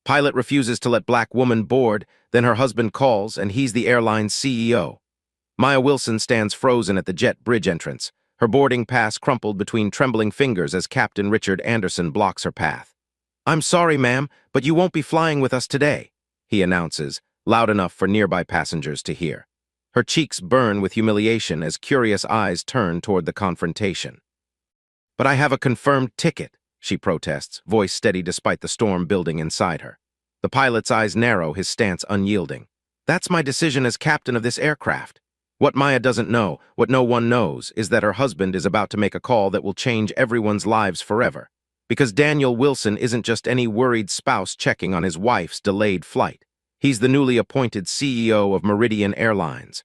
Pilot refuses to let black woman board, then her husband calls, and he's the airline's CEO. Maya Wilson stands frozen at the jet bridge entrance, her boarding pass crumpled between trembling fingers as Captain Richard Anderson blocks her path. "I'm sorry, ma'am, but you won't be flying with us today," he announces, loud enough for nearby passengers to hear. Her cheeks burn with humiliation as curious eyes turn toward the confrontation. "But I have a confirmed ticket," she protests, voice steady despite the storm building inside her. The pilot's eyes narrow, his stance unyielding. "That's my decision as captain of this aircraft." What Maya doesn't know, what no one knows, is that her husband is about to make a call that will change everyone's lives forever. Because Daniel Wilson isn't just any worried spouse checking on his wife's delayed flight. He's the newly appointed CEO of Meridian Airlines.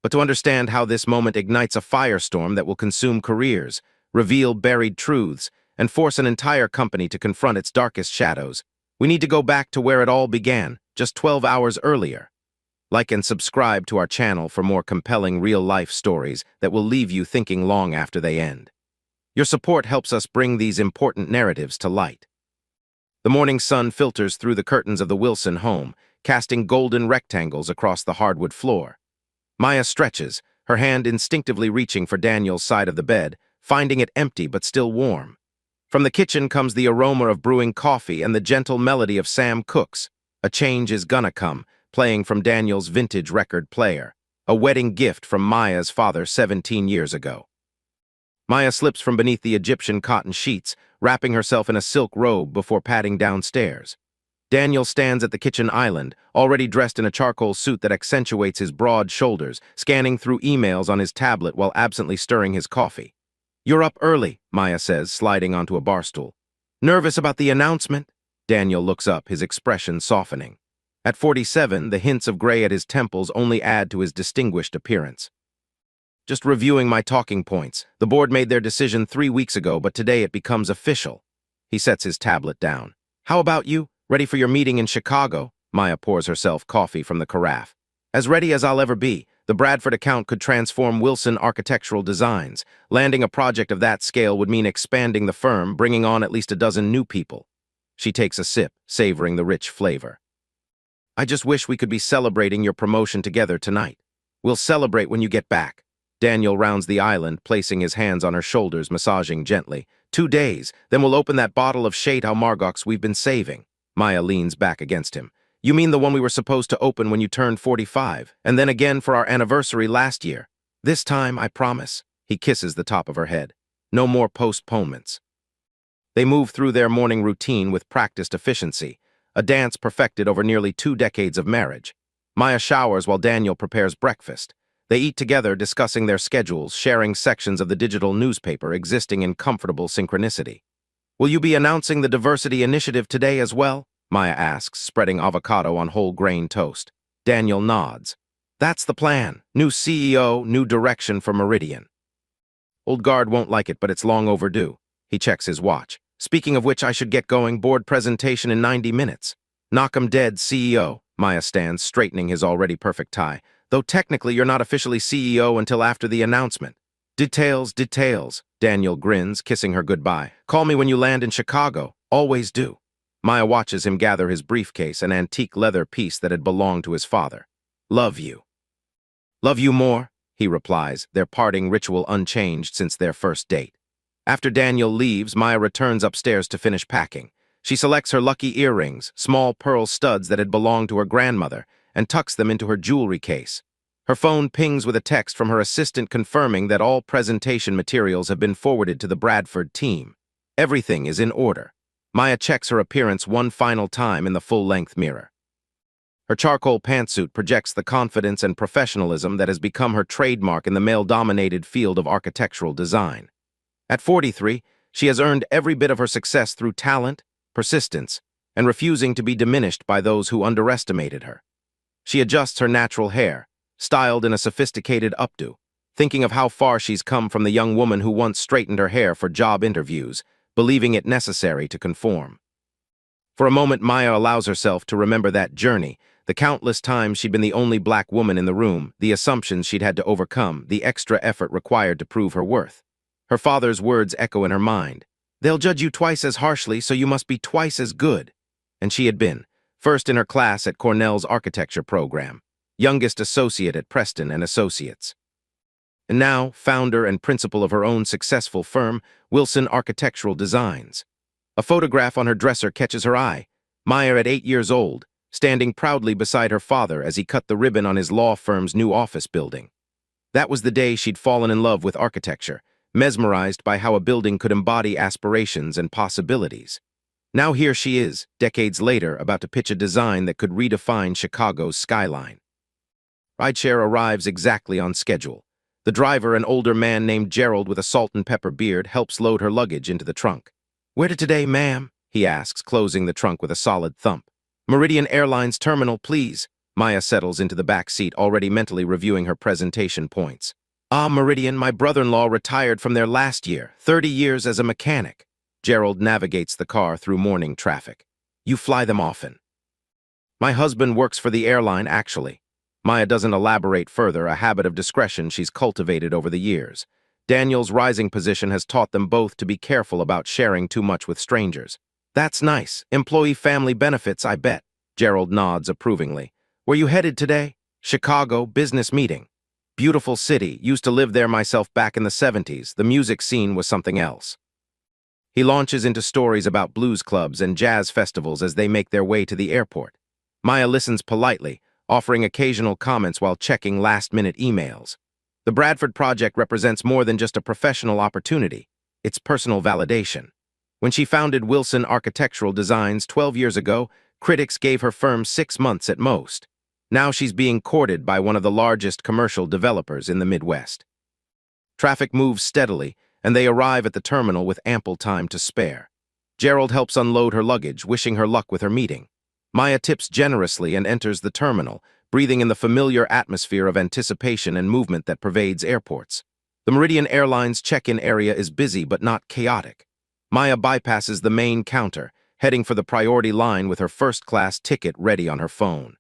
But to understand how this moment ignites a firestorm that will consume careers, reveal buried truths, and force an entire company to confront its darkest shadows, we need to go back to where it all began, just 12 hours earlier. Like and subscribe to our channel for more compelling real-life stories that will leave you thinking long after they end. Your support helps us bring these important narratives to light. The morning sun filters through the curtains of the Wilson home, casting golden rectangles across the hardwood floor. Maya stretches, her hand instinctively reaching for Daniel's side of the bed, finding it empty but still warm. From the kitchen comes the aroma of brewing coffee and the gentle melody of Sam Cooke's "A Change Is Gonna Come," playing from Daniel's vintage record player, a wedding gift from Maya's father 17 years ago. Maya slips from beneath the Egyptian cotton sheets, wrapping herself in a silk robe before padding downstairs. Daniel stands at the kitchen island, already dressed in a charcoal suit that accentuates his broad shoulders, scanning through emails on his tablet while absently stirring his coffee. "You're up early," Maya says, sliding onto a bar stool. "Nervous about the announcement?" Daniel looks up, his expression softening. At 47, the hints of gray at his temples only add to his distinguished appearance. "Just reviewing my talking points. The board made their decision 3 weeks ago, but today it becomes official." He sets his tablet down. "How about you? Ready for your meeting in Chicago?" Maya pours herself coffee from the carafe. "As ready as I'll ever be. The Bradford account could transform Wilson Architectural Designs. Landing a project of that scale would mean expanding the firm, bringing on at least a dozen new people." She takes a sip, savoring the rich flavor. "I just wish we could be celebrating your promotion together tonight. We'll celebrate when you get back." Daniel rounds the island, placing his hands on her shoulders, massaging gently. 2 days, then we'll open that bottle of Chateau Margaux we've been saving." Maya leans back against him. "You mean the one we were supposed to open when you turned 45, and then again for our anniversary last year? This time, I promise." He kisses the top of her head. "No more postponements." They move through their morning routine with practiced efficiency, a dance perfected over nearly 2 decades of marriage. Maya showers while Daniel prepares breakfast. They eat together, discussing their schedules, sharing sections of the digital newspaper, existing in comfortable synchronicity. "Will you be announcing the diversity initiative today as well?" Maya asks, spreading avocado on whole grain toast. Daniel nods. "That's the plan. New CEO, new direction for Meridian." "Old guard won't like it, but it's long overdue." He checks his watch. "Speaking of which, I should get going. Board presentation in 90 minutes. Knock 'em dead, CEO." Maya stands, straightening his already perfect tie. "Though technically you're not officially CEO until after the announcement." Details. Daniel grins, kissing her goodbye. "Call me when you land in Chicago. Always do." Maya watches him gather his briefcase, an antique leather piece that had belonged to his father. "Love you." "Love you more," he replies, their parting ritual unchanged since their first date. After Daniel leaves, Maya returns upstairs to finish packing. She selects her lucky earrings, small pearl studs that had belonged to her grandmother, and tucks them into her jewelry case. Her phone pings with a text from her assistant confirming that all presentation materials have been forwarded to the Bradford team. Everything is in order. Maya checks her appearance one final time in the full-length mirror. Her charcoal pantsuit projects the confidence and professionalism that has become her trademark in the male-dominated field of architectural design. At 43, she has earned every bit of her success through talent, persistence, and refusing to be diminished by those who underestimated her. She adjusts her natural hair, styled in a sophisticated updo, thinking of how far she's come from the young woman who once straightened her hair for job interviews, believing it necessary to conform. For a moment, Maya allows herself to remember that journey, the countless times she'd been the only black woman in the room, the assumptions she'd had to overcome, the extra effort required to prove her worth. Her father's words echo in her mind. "They'll judge you twice as harshly, so you must be twice as good." And she had been. First in her class at Cornell's architecture program. Youngest associate at Preston and Associates. And now, founder and principal of her own successful firm, Wilson Architectural Designs. A photograph on her dresser catches her eye. Maya at 8 years old, standing proudly beside her father as he cut the ribbon on his law firm's new office building. That was the day she'd fallen in love with architecture, mesmerized by how a building could embody aspirations and possibilities. Now here she is, decades later, about to pitch a design that could redefine Chicago's skyline. Rideshare arrives exactly on schedule. The driver, an older man named Gerald with a salt and pepper beard, helps load her luggage into the trunk. "Where to today, ma'am?" he asks, closing the trunk with a solid thump. "Meridian Airlines terminal, please." Maya settles into the back seat, already mentally reviewing her presentation points. "Ah, Meridian, my brother-in-law retired from there last year, 30 years as a mechanic." Gerald navigates the car through morning traffic. "You fly them often?" "My husband works for the airline, actually." Maya doesn't elaborate further, a habit of discretion she's cultivated over the years. Daniel's rising position has taught them both to be careful about sharing too much with strangers. "That's nice. Employee family benefits, I bet." Gerald nods approvingly. "Were you headed today?" "Chicago, business meeting." "Beautiful city. Used to live there myself back in the 70s. The music scene was something else." He launches into stories about blues clubs and jazz festivals as they make their way to the airport. Maya listens politely, offering occasional comments while checking last-minute emails. The Bradford project represents more than just a professional opportunity. It's personal validation. When she founded Wilson Architectural Designs 12 years ago, critics gave her firm 6 months at most. Now she's being courted by one of the largest commercial developers in the Midwest. Traffic moves steadily, and they arrive at the terminal with ample time to spare. Gerald helps unload her luggage, wishing her luck with her meeting. Maya tips generously and enters the terminal, breathing in the familiar atmosphere of anticipation and movement that pervades airports. The Meridian Airlines check-in area is busy but not chaotic. Maya bypasses the main counter, heading for the priority line with her first-class ticket ready on her phone.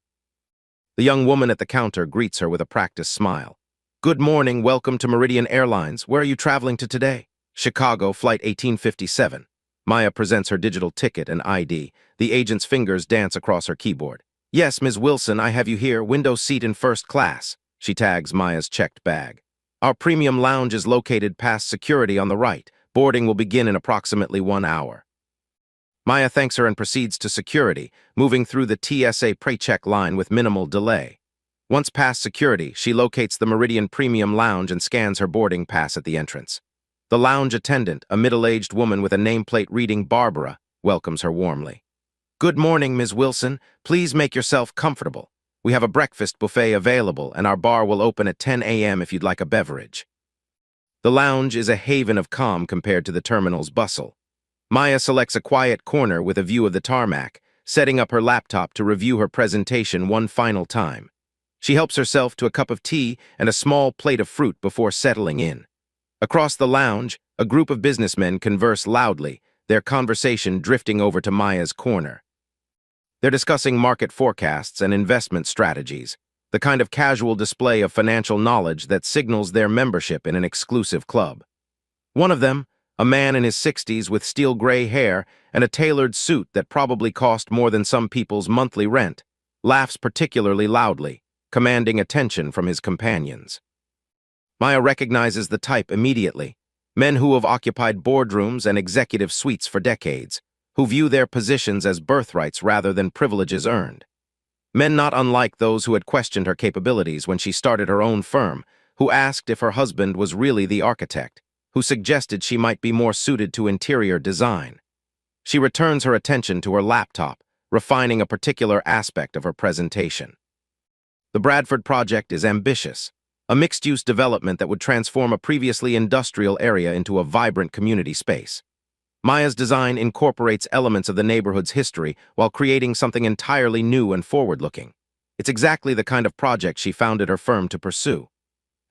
The young woman at the counter greets her with a practiced smile. "Good morning, welcome to Meridian Airlines. Where are you traveling to today?" "Chicago, flight 1857. Maya presents her digital ticket and ID. The agent's fingers dance across her keyboard. "Yes, Ms. Wilson, I have you here, window seat in first class." She tags Maya's checked bag. "Our premium lounge is located past security on the right. Boarding will begin in approximately 1 hour." Maya thanks her and proceeds to security, moving through the TSA pre-check line with minimal delay. Once past security, she locates the Meridian Premium Lounge and scans her boarding pass at the entrance. The lounge attendant, a middle-aged woman with a nameplate reading Barbara, welcomes her warmly. "Good morning, Ms. Wilson. Please make yourself comfortable. We have a breakfast buffet available, and our bar will open at 10 a.m. if you'd like a beverage." The lounge is a haven of calm compared to the terminal's bustle. Maya selects a quiet corner with a view of the tarmac, setting up her laptop to review her presentation one final time. She helps herself to a cup of tea and a small plate of fruit before settling in. Across the lounge, a group of businessmen converse loudly, their conversation drifting over to Maya's corner. They're discussing market forecasts and investment strategies, the kind of casual display of financial knowledge that signals their membership in an exclusive club. One of them, a man in his 60s with steel gray hair and a tailored suit that probably cost more than some people's monthly rent, laughs particularly loudly, commanding attention from his companions. Maya recognizes the type immediately, men who have occupied boardrooms and executive suites for decades, who view their positions as birthrights rather than privileges earned. Men not unlike those who had questioned her capabilities when she started her own firm, who asked if her husband was really the architect, who suggested she might be more suited to interior design. She returns her attention to her laptop, refining a particular aspect of her presentation. The Bradford project is ambitious, a mixed-use development that would transform a previously industrial area into a vibrant community space. Maya's design incorporates elements of the neighborhood's history while creating something entirely new and forward-looking. It's exactly the kind of project she founded her firm to pursue.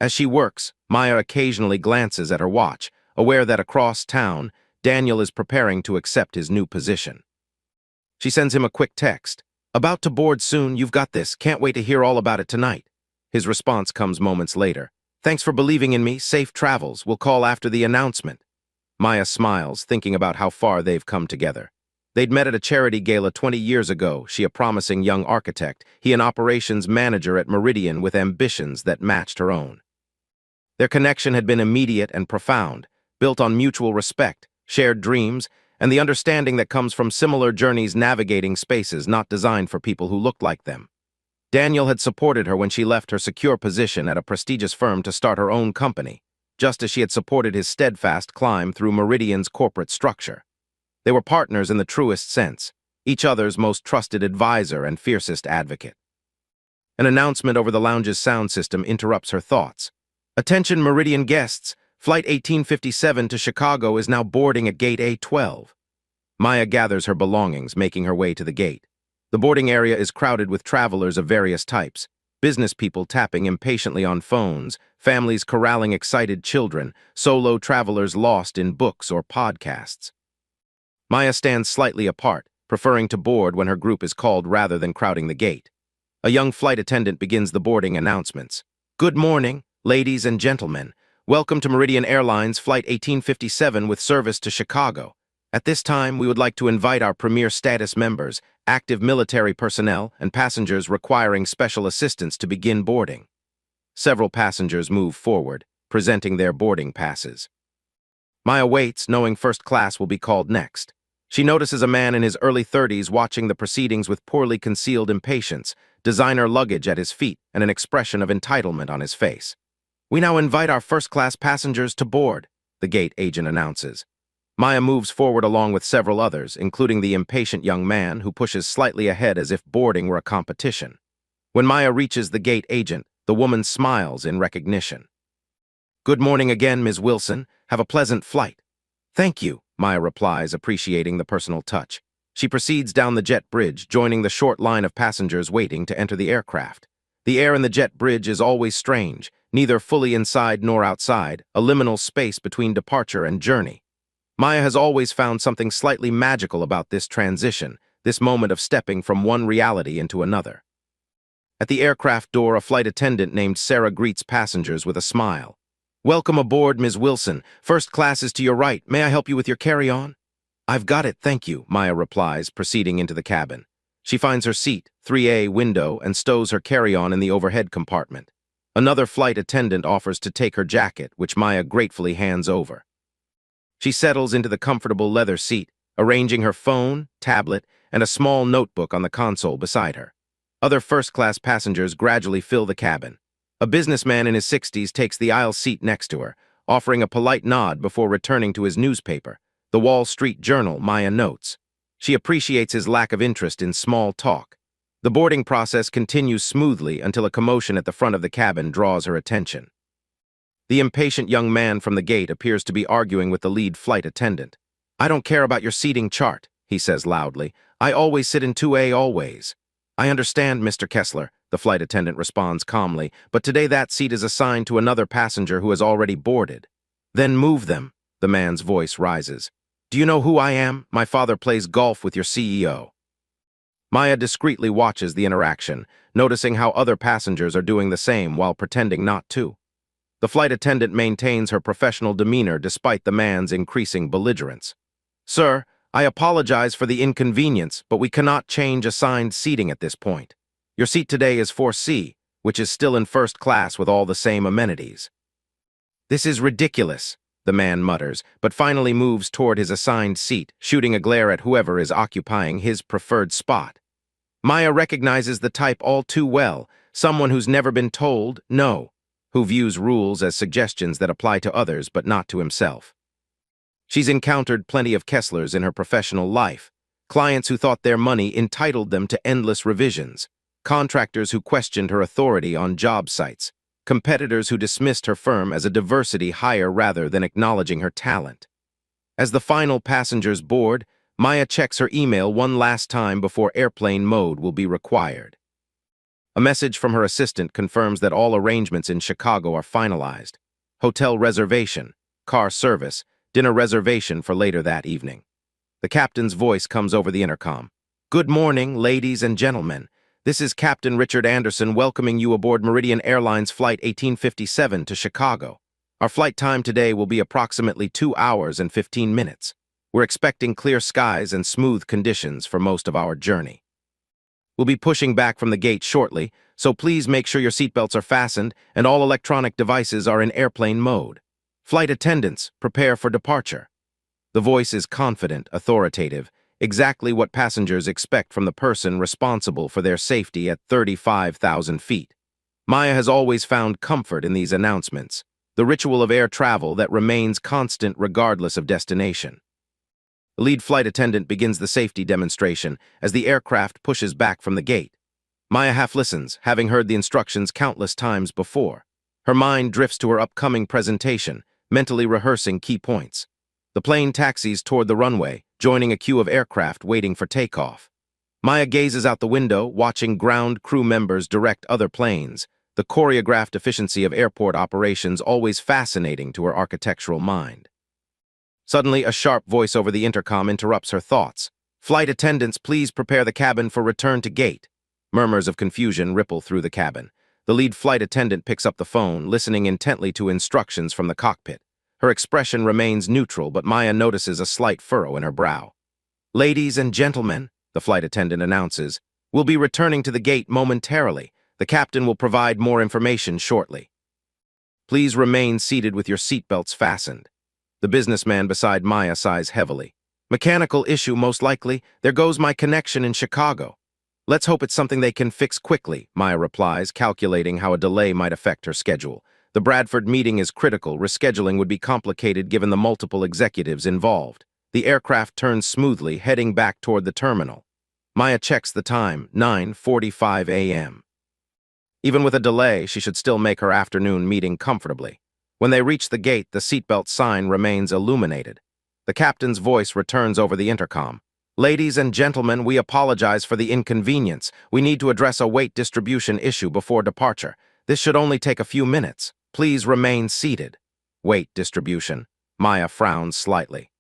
As she works, Maya occasionally glances at her watch, aware that across town, Daniel is preparing to accept his new position. She sends him a quick text. "About to board soon, you've got this. Can't wait to hear all about it tonight." His response comes moments later. "Thanks for believing in me. Safe travels. We'll call after the announcement." Maya smiles, thinking about how far they've come together. They'd met at a charity gala 20 years ago, she a promising young architect, he an operations manager at Meridian with ambitions that matched her own. Their connection had been immediate and profound, built on mutual respect, shared dreams, and the understanding that comes from similar journeys navigating spaces not designed for people who looked like them. Daniel had supported her when she left her secure position at a prestigious firm to start her own company, just as she had supported his steadfast climb through Meridian's corporate structure. They were partners in the truest sense, each other's most trusted advisor and fiercest advocate. An announcement over the lounge's sound system interrupts her thoughts. Attention Meridian guests, Flight 1857 to Chicago is now boarding at Gate A12. Maya gathers her belongings, making her way to the gate. The boarding area is crowded with travelers of various types, business people tapping impatiently on phones, families corralling excited children, solo travelers lost in books or podcasts. Maya stands slightly apart, preferring to board when her group is called rather than crowding the gate. A young flight attendant begins the boarding announcements. Good morning, ladies and gentlemen. Welcome to Meridian Airlines Flight 1857 with service to Chicago. At this time, we would like to invite our premier status members, active military personnel, and passengers requiring special assistance to begin boarding. Several passengers move forward, presenting their boarding passes. Maya waits, knowing first class will be called next. She notices a man in his early 30s watching the proceedings with poorly concealed impatience, designer luggage at his feet, and an expression of entitlement on his face. We now invite our first-class passengers to board, the gate agent announces. Maya moves forward along with several others, including the impatient young man who pushes slightly ahead as if boarding were a competition. When Maya reaches the gate agent, the woman smiles in recognition. Good morning again, Ms. Wilson. Have a pleasant flight. Thank you, Maya replies, appreciating the personal touch. She proceeds down the jet bridge, joining the short line of passengers waiting to enter the aircraft. The air in the jet bridge is always strange, neither fully inside nor outside, a liminal space between departure and journey. Maya has always found something slightly magical about this transition, this moment of stepping from one reality into another. At the aircraft door, a flight attendant named Sarah greets passengers with a smile. Welcome aboard, Ms. Wilson. First class is to your right. May I help you with your carry-on? I've got it, thank you, Maya replies, proceeding into the cabin. She finds her seat, 3A window, and stows her carry-on in the overhead compartment. Another flight attendant offers to take her jacket, which Maya gratefully hands over. She settles into the comfortable leather seat, arranging her phone, tablet, and a small notebook on the console beside her. Other first-class passengers gradually fill the cabin. A businessman in his 60s takes the aisle seat next to her, offering a polite nod before returning to his newspaper, the Wall Street Journal, Maya notes. She appreciates his lack of interest in small talk. The boarding process continues smoothly until a commotion at the front of the cabin draws her attention. The impatient young man from the gate appears to be arguing with the lead flight attendant. I don't care about your seating chart, he says loudly. I always sit in 2A always. I understand, Mr. Kessler, the flight attendant responds calmly, but today that seat is assigned to another passenger who has already boarded. Then move them, the man's voice rises. Do you know who I am? My father plays golf with your CEO. Maya discreetly watches the interaction, noticing how other passengers are doing the same while pretending not to. The flight attendant maintains her professional demeanor despite the man's increasing belligerence. Sir, I apologize for the inconvenience, but we cannot change assigned seating at this point. Your seat today is 4C, which is still in first class with all the same amenities. This is ridiculous, the man mutters, but finally moves toward his assigned seat, shooting a glare at whoever is occupying his preferred spot. Maya recognizes the type all too well, someone who's never been told no, who views rules as suggestions that apply to others but not to himself. She's encountered plenty of Kesslers in her professional life, clients who thought their money entitled them to endless revisions, contractors who questioned her authority on job sites, competitors who dismissed her firm as a diversity hire rather than acknowledging her talent. As the final passengers board, Maya checks her email one last time before airplane mode will be required. A message from her assistant confirms that all arrangements in Chicago are finalized. Hotel reservation, car service, dinner reservation for later that evening. The captain's voice comes over the intercom. Good morning, ladies and gentlemen. This is Captain Richard Anderson welcoming you aboard Meridian Airlines Flight 1857 to Chicago. Our flight time today will be approximately 2 hours and 15 minutes. We're expecting clear skies and smooth conditions for most of our journey. We'll be pushing back from the gate shortly, so please make sure your seatbelts are fastened and all electronic devices are in airplane mode. Flight attendants, prepare for departure. The voice is confident, authoritative, exactly what passengers expect from the person responsible for their safety at 35,000 feet. Maya has always found comfort in these announcements, the ritual of air travel that remains constant regardless of destination. The lead flight attendant begins the safety demonstration as the aircraft pushes back from the gate. Maya half listens, having heard the instructions countless times before. Her mind drifts to her upcoming presentation, mentally rehearsing key points. The plane taxis toward the runway, joining a queue of aircraft waiting for takeoff. Maya gazes out the window, watching ground crew members direct other planes, the choreographed efficiency of airport operations always fascinating to her architectural mind. Suddenly, a sharp voice over the intercom interrupts her thoughts. "Flight attendants, please prepare the cabin for return to gate." Murmurs of confusion ripple through the cabin. The lead flight attendant picks up the phone, listening intently to instructions from the cockpit. Her expression remains neutral, but Maya notices a slight furrow in her brow. "Ladies and gentlemen," the flight attendant announces, "we'll be returning to the gate momentarily. The captain will provide more information shortly. Please remain seated with your seatbelts fastened." The businessman beside Maya sighs heavily. "Mechanical issue, most likely. There goes my connection in Chicago." "Let's hope it's something they can fix quickly," Maya replies, calculating how a delay might affect her schedule. The Bradford meeting is critical. Rescheduling would be complicated given the multiple executives involved. The aircraft turns smoothly, heading back toward the terminal. Maya checks the time, 9:45 a.m. Even with a delay, she should still make her afternoon meeting comfortably. When they reach the gate, the seatbelt sign remains illuminated. The captain's voice returns over the intercom. "Ladies and gentlemen, we apologize for the inconvenience. We need to address a weight distribution issue before departure. This should only take a few minutes. Please remain seated." Weight distribution. Maya frowns slightly.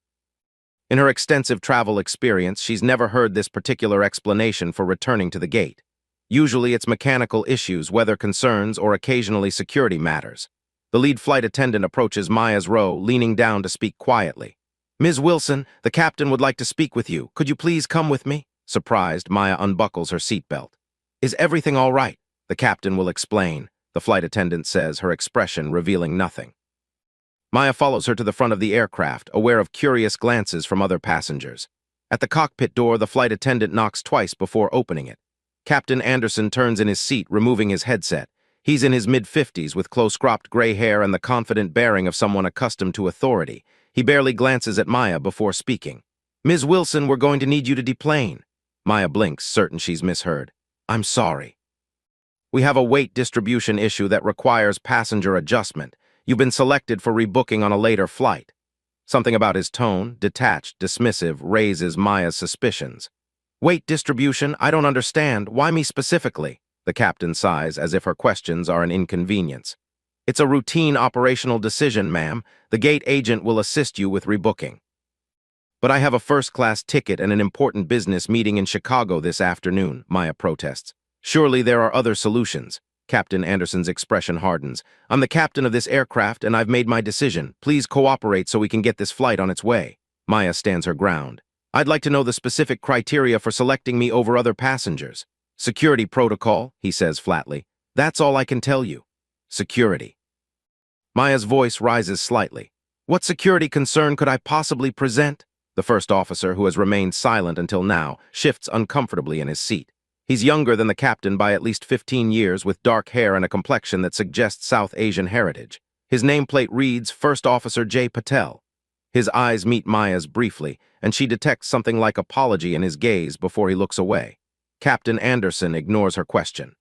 In her extensive travel experience, she's never heard this particular explanation for returning to the gate. Usually it's mechanical issues, weather concerns, or occasionally security matters. The lead flight attendant approaches Maya's row, leaning down to speak quietly. "Ms. Wilson, the captain would like to speak with you. Could you please come with me?" Surprised, Maya unbuckles her seatbelt. "Is everything all right?" "The captain will explain," the flight attendant says, her expression revealing nothing. Maya follows her to the front of the aircraft, aware of curious glances from other passengers. At the cockpit door, the flight attendant knocks twice before opening it. Captain Anderson turns in his seat, removing his headset. He's in his mid-50s with close-cropped gray hair and the confident bearing of someone accustomed to authority. He barely glances at Maya before speaking. "Ms. Wilson, we're going to need you to deplane." Maya blinks, certain she's misheard. "I'm sorry. We have a weight distribution issue that requires passenger adjustment. You've been selected for rebooking on a later flight." Something about his tone, detached, dismissive, raises Maya's suspicions. "Weight distribution? I don't understand. Why me specifically?" The captain sighs, as if her questions are an inconvenience. "It's a routine operational decision, ma'am. The gate agent will assist you with rebooking." "But I have a first-class ticket and an important business meeting in Chicago this afternoon," Maya protests. "Surely there are other solutions." Captain Anderson's expression hardens. "I'm the captain of this aircraft, and I've made my decision. Please cooperate so we can get this flight on its way." Maya stands her ground. "I'd like to know the specific criteria for selecting me over other passengers." "Security protocol," he says flatly. "That's all I can tell you." "Security." Maya's voice rises slightly. "What security concern could I possibly present?" The first officer, who has remained silent until now, shifts uncomfortably in his seat. He's younger than the captain by at least 15 years, with dark hair and a complexion that suggests South Asian heritage. His nameplate reads First Officer J. Patel. His eyes meet Maya's briefly, and she detects something like apology in his gaze before he looks away. Captain Anderson ignores her question.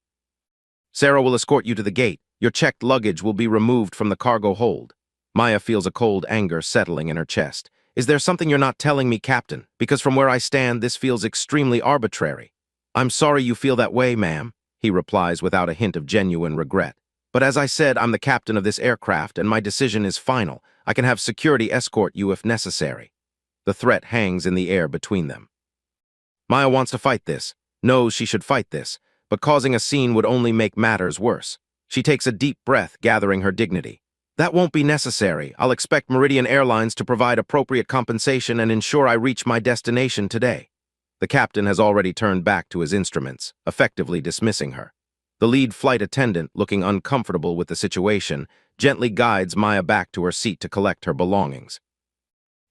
"Sarah will escort you to the gate. Your checked luggage will be removed from the cargo hold." Maya feels a cold anger settling in her chest. "Is there something you're not telling me, Captain? Because from where I stand, this feels extremely arbitrary." "I'm sorry you feel that way, ma'am," he replies without a hint of genuine regret. "But as I said, I'm the captain of this aircraft, and my decision is final. I can have security escort you if necessary." The threat hangs in the air between them. Maya wants to fight this, knows she should fight this, but causing a scene would only make matters worse. She takes a deep breath, gathering her dignity. That won't be necessary. I'll expect Meridian Airlines to provide appropriate compensation and ensure I reach my destination today. The captain has already turned back to his instruments, effectively dismissing her. The lead flight attendant, looking uncomfortable with the situation, gently guides Maya back to her seat to collect her belongings.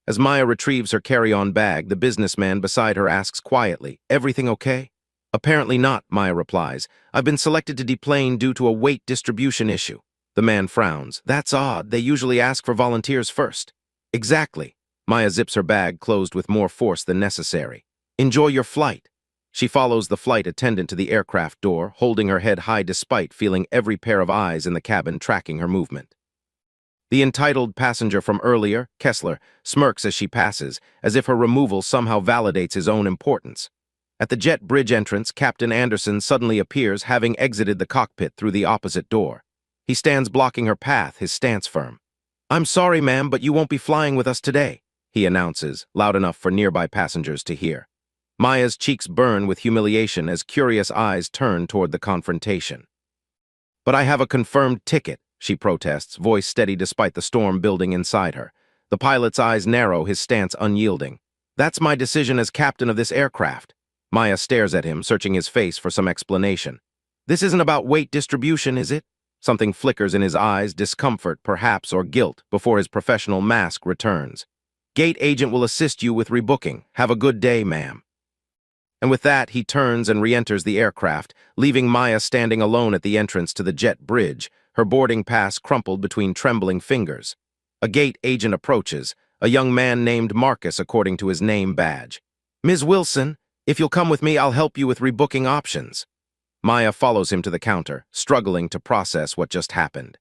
As Maya retrieves her carry-on bag, the businessman beside her asks quietly, "Everything okay?" "Apparently not," Maya replies. "I've been selected to deplane due to a weight distribution issue." The man frowns. "That's odd. They usually ask for volunteers first." "Exactly." Maya zips her bag closed with more force than necessary. "Enjoy your flight." She follows the flight attendant to the aircraft door, holding her head high despite feeling every pair of eyes in the cabin tracking her movement. The entitled passenger from earlier, Kessler, smirks as she passes, as if her removal somehow validates his own importance. At the jet bridge entrance, Captain Anderson suddenly appears, having exited the cockpit through the opposite door. He stands blocking her path, his stance firm. "I'm sorry, ma'am, but you won't be flying with us today," he announces, loud enough for nearby passengers to hear. Maya's cheeks burn with humiliation as curious eyes turn toward the confrontation. "But I have a confirmed ticket," she protests, voice steady despite the storm building inside her. The pilot's eyes narrow, his stance unyielding. "That's my decision as captain of this aircraft." Maya stares at him, searching his face for some explanation. "This isn't about weight distribution, is it?" Something flickers in his eyes, discomfort, perhaps, or guilt, before his professional mask returns. "Gate agent will assist you with rebooking. Have a good day, ma'am." And with that, he turns and re-enters the aircraft, leaving Maya standing alone at the entrance to the jet bridge, her boarding pass crumpled between trembling fingers. A gate agent approaches, a young man named Marcus according to his name badge. "Ms. Wilson, if you'll come with me, I'll help you with rebooking options." Maya follows him to the counter, struggling to process what just happened.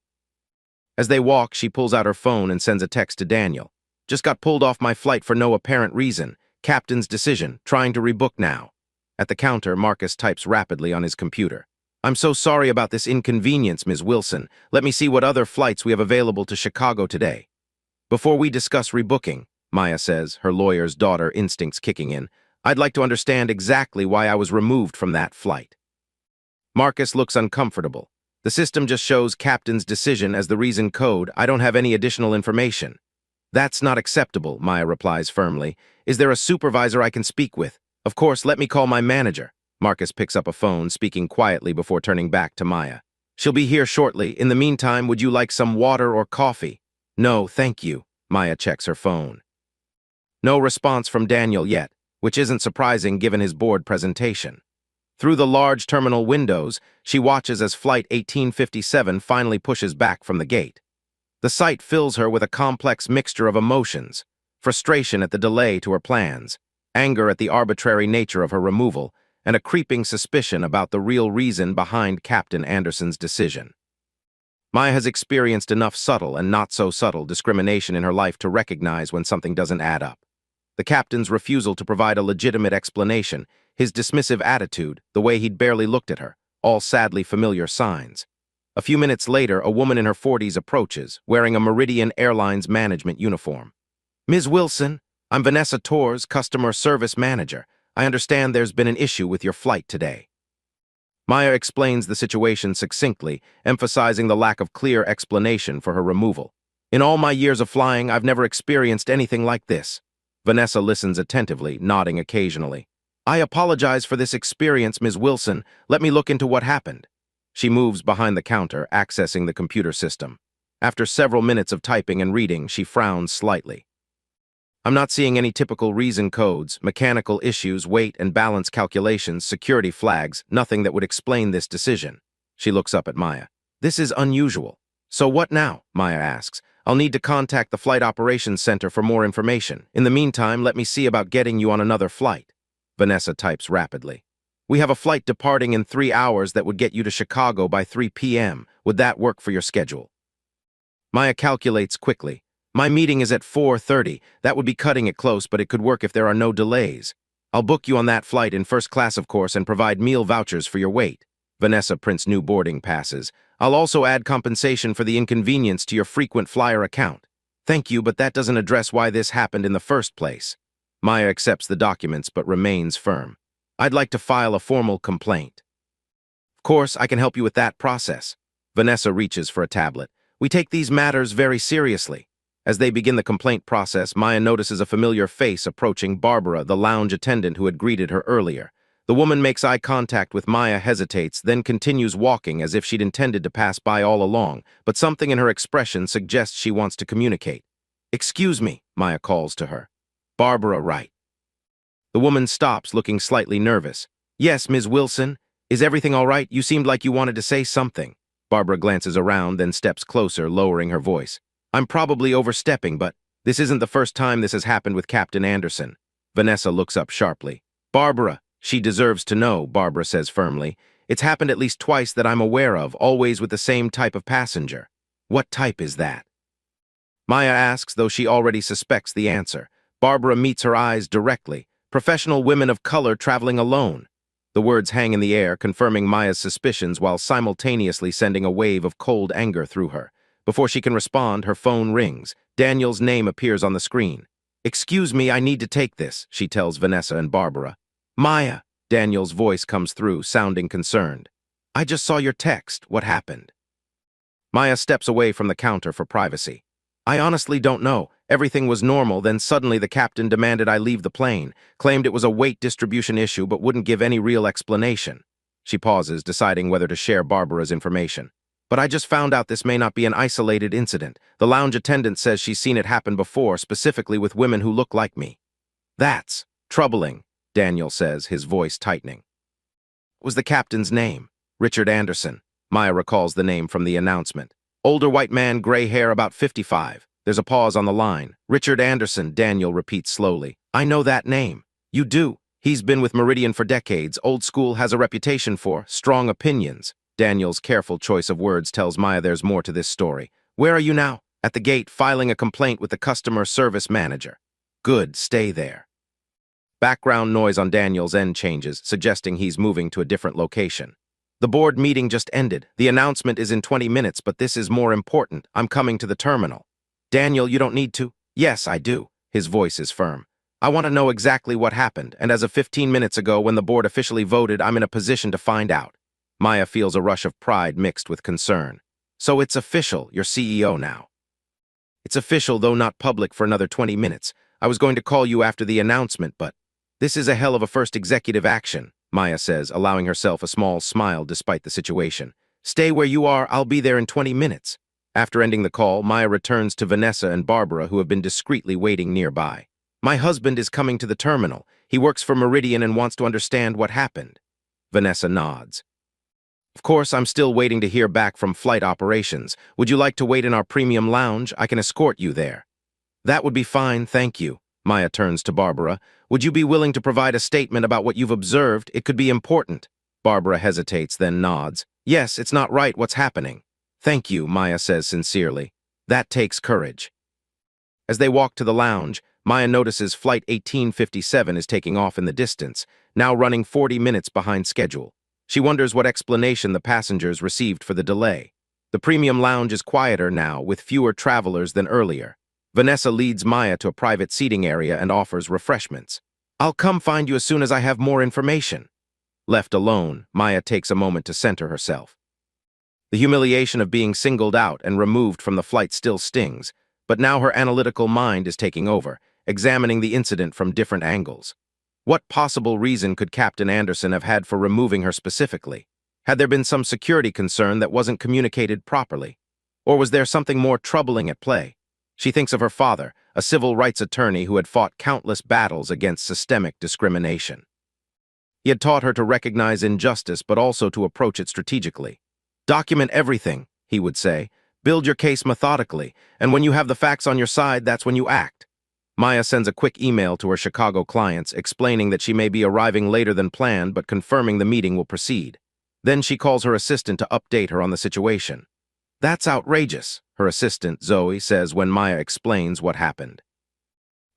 As they walk, she pulls out her phone and sends a text to Daniel. "Just got pulled off my flight for no apparent reason. Captain's decision, trying to rebook now." At the counter, Marcus types rapidly on his computer. "I'm so sorry about this inconvenience, Ms. Wilson. Let me see what other flights we have available to Chicago today." "Before we discuss rebooking," Maya says, her lawyer's daughter instincts kicking in, "I'd like to understand exactly why I was removed from that flight." Marcus looks uncomfortable. "The system just shows captain's decision as the reason code. I don't have any additional information." "That's not acceptable," Maya replies firmly. "Is there a supervisor I can speak with?" "Of course, let me call my manager." Marcus picks up a phone, speaking quietly before turning back to Maya. "She'll be here shortly. In the meantime, would you like some water or coffee?" "No, thank you." Maya checks her phone. No response from Daniel yet, which isn't surprising given his board presentation. Through the large terminal windows, she watches as Flight 1857 finally pushes back from the gate. The sight fills her with a complex mixture of emotions: frustration at the delay to her plans, anger at the arbitrary nature of her removal, and a creeping suspicion about the real reason behind Captain Anderson's decision. Maya has experienced enough subtle and not-so-subtle discrimination in her life to recognize when something doesn't add up. The captain's refusal to provide a legitimate explanation, his dismissive attitude, the way he'd barely looked at her, all sadly familiar signs. A few minutes later, a woman in her 40s approaches, wearing a Meridian Airlines management uniform. "Ms. Wilson, I'm Vanessa Torres, customer service manager. I understand there's been an issue with your flight today." Maya explains the situation succinctly, emphasizing the lack of clear explanation for her removal. "In all my years of flying, I've never experienced anything like this." Vanessa listens attentively, nodding occasionally. "I apologize for this experience, Ms. Wilson. Let me look into what happened." She moves behind the counter, accessing the computer system. After several minutes of typing and reading, she frowns slightly. "I'm not seeing any typical reason codes, mechanical issues, weight and balance calculations, security flags, nothing that would explain this decision." She looks up at Maya. "This is unusual." "So what now?" Maya asks. "I'll need to contact the Flight Operations Center for more information. In the meantime, let me see about getting you on another flight." Vanessa types rapidly. "We have a flight departing in 3 hours that would get you to Chicago by 3 p.m. Would that work for your schedule?" Maya calculates quickly. "My meeting is at 4:30. That would be cutting it close, but it could work if there are no delays. I'll book you on that flight in first class, of course, and provide meal vouchers for your wait." Vanessa prints new boarding passes. "I'll also add compensation for the inconvenience to your frequent flyer account." "Thank you, but that doesn't address why this happened in the first place." Maya accepts the documents but remains firm. "I'd like to file a formal complaint." "Of course, I can help you with that process." Vanessa reaches for a tablet. We take these matters very seriously. As they begin the complaint process, Maya notices a familiar face approaching Barbara, the lounge attendant who had greeted her earlier. The woman makes eye contact with Maya, hesitates, then continues walking as if she'd intended to pass by all along, but something in her expression suggests she wants to communicate. "Excuse me," Maya calls to her. "Barbara, right?" The woman stops, looking slightly nervous. "Yes, Ms. Wilson. Is everything all right? You seemed like you wanted to say something." Barbara glances around, then steps closer, lowering her voice. "I'm probably overstepping, but this isn't the first time this has happened with Captain Anderson." Vanessa looks up sharply. "Barbara, she deserves to know," Barbara says firmly. "It's happened at least twice that I'm aware of, always with the same type of passenger." "What type is that?" Maya asks, though she already suspects the answer. Barbara meets her eyes directly. "Professional women of color traveling alone." The words hang in the air, confirming Maya's suspicions while simultaneously sending a wave of cold anger through her. Before she can respond, her phone rings. Daniel's name appears on the screen. "Excuse me, I need to take this," she tells Vanessa and Barbara. "Maya," Daniel's voice comes through, sounding concerned. "I just saw your text. What happened?" Maya steps away from the counter for privacy. "I honestly don't know. Everything was normal, then suddenly the captain demanded I leave the plane, claimed it was a weight distribution issue but wouldn't give any real explanation." She pauses, deciding whether to share Barbara's information. "But I just found out this may not be an isolated incident. The lounge attendant says she's seen it happen before, specifically with women who look like me." "That's troubling," Daniel says, his voice tightening. "What was the captain's name?" "Richard Anderson." Maya recalls the name from the announcement. "Older white man, gray hair, about 55. There's a pause on the line. "Richard Anderson," Daniel repeats slowly. "I know that name." "You do? He's been with Meridian for decades. Old school, has a reputation for strong opinions." Daniel's careful choice of words tells Maya there's more to this story. "Where are you now?" "At the gate, filing a complaint with the customer service manager." "Good, stay there." Background noise on Daniel's end changes, suggesting he's moving to a different location. "The board meeting just ended. The announcement is in 20 minutes, but this is more important. I'm coming to the terminal." "Daniel, you don't need to." "Yes, I do." His voice is firm. "I want to know exactly what happened, and as of 15 minutes ago, when the board officially voted, I'm in a position to find out." Maya feels a rush of pride mixed with concern. "So it's official, you're CEO now." "It's official, though not public, for another 20 minutes. I was going to call you after the announcement, but this is a hell of a first executive action," Maya says, allowing herself a small smile despite the situation. "Stay where you are, I'll be there in 20 minutes. After ending the call, Maya returns to Vanessa and Barbara, who have been discreetly waiting nearby. "My husband is coming to the terminal. He works for Meridian and wants to understand what happened." Vanessa nods. "Of course, I'm still waiting to hear back from flight operations. Would you like to wait in our premium lounge? I can escort you there." "That would be fine, thank you." Maya turns to Barbara. "Would you be willing to provide a statement about what you've observed? It could be important." Barbara hesitates, then nods. "Yes, it's not right what's happening." "Thank you," Maya says sincerely. "That takes courage." As they walk to the lounge, Maya notices Flight 1857 is taking off in the distance, now running 40 minutes behind schedule. She wonders what explanation the passengers received for the delay. The premium lounge is quieter now, with fewer travelers than earlier. Vanessa leads Maya to a private seating area and offers refreshments. "I'll come find you as soon as I have more information." Left alone, Maya takes a moment to center herself. The humiliation of being singled out and removed from the flight still stings, but now her analytical mind is taking over, examining the incident from different angles. What possible reason could Captain Anderson have had for removing her specifically? Had there been some security concern that wasn't communicated properly? Or was there something more troubling at play? She thinks of her father, a civil rights attorney who had fought countless battles against systemic discrimination. He had taught her to recognize injustice but also to approach it strategically. "Document everything," he would say. "Build your case methodically, and when you have the facts on your side, that's when you act." Maya sends a quick email to her Chicago clients explaining that she may be arriving later than planned but confirming the meeting will proceed. Then she calls her assistant to update her on the situation. "That's outrageous," her assistant, Zoe, says when Maya explains what happened.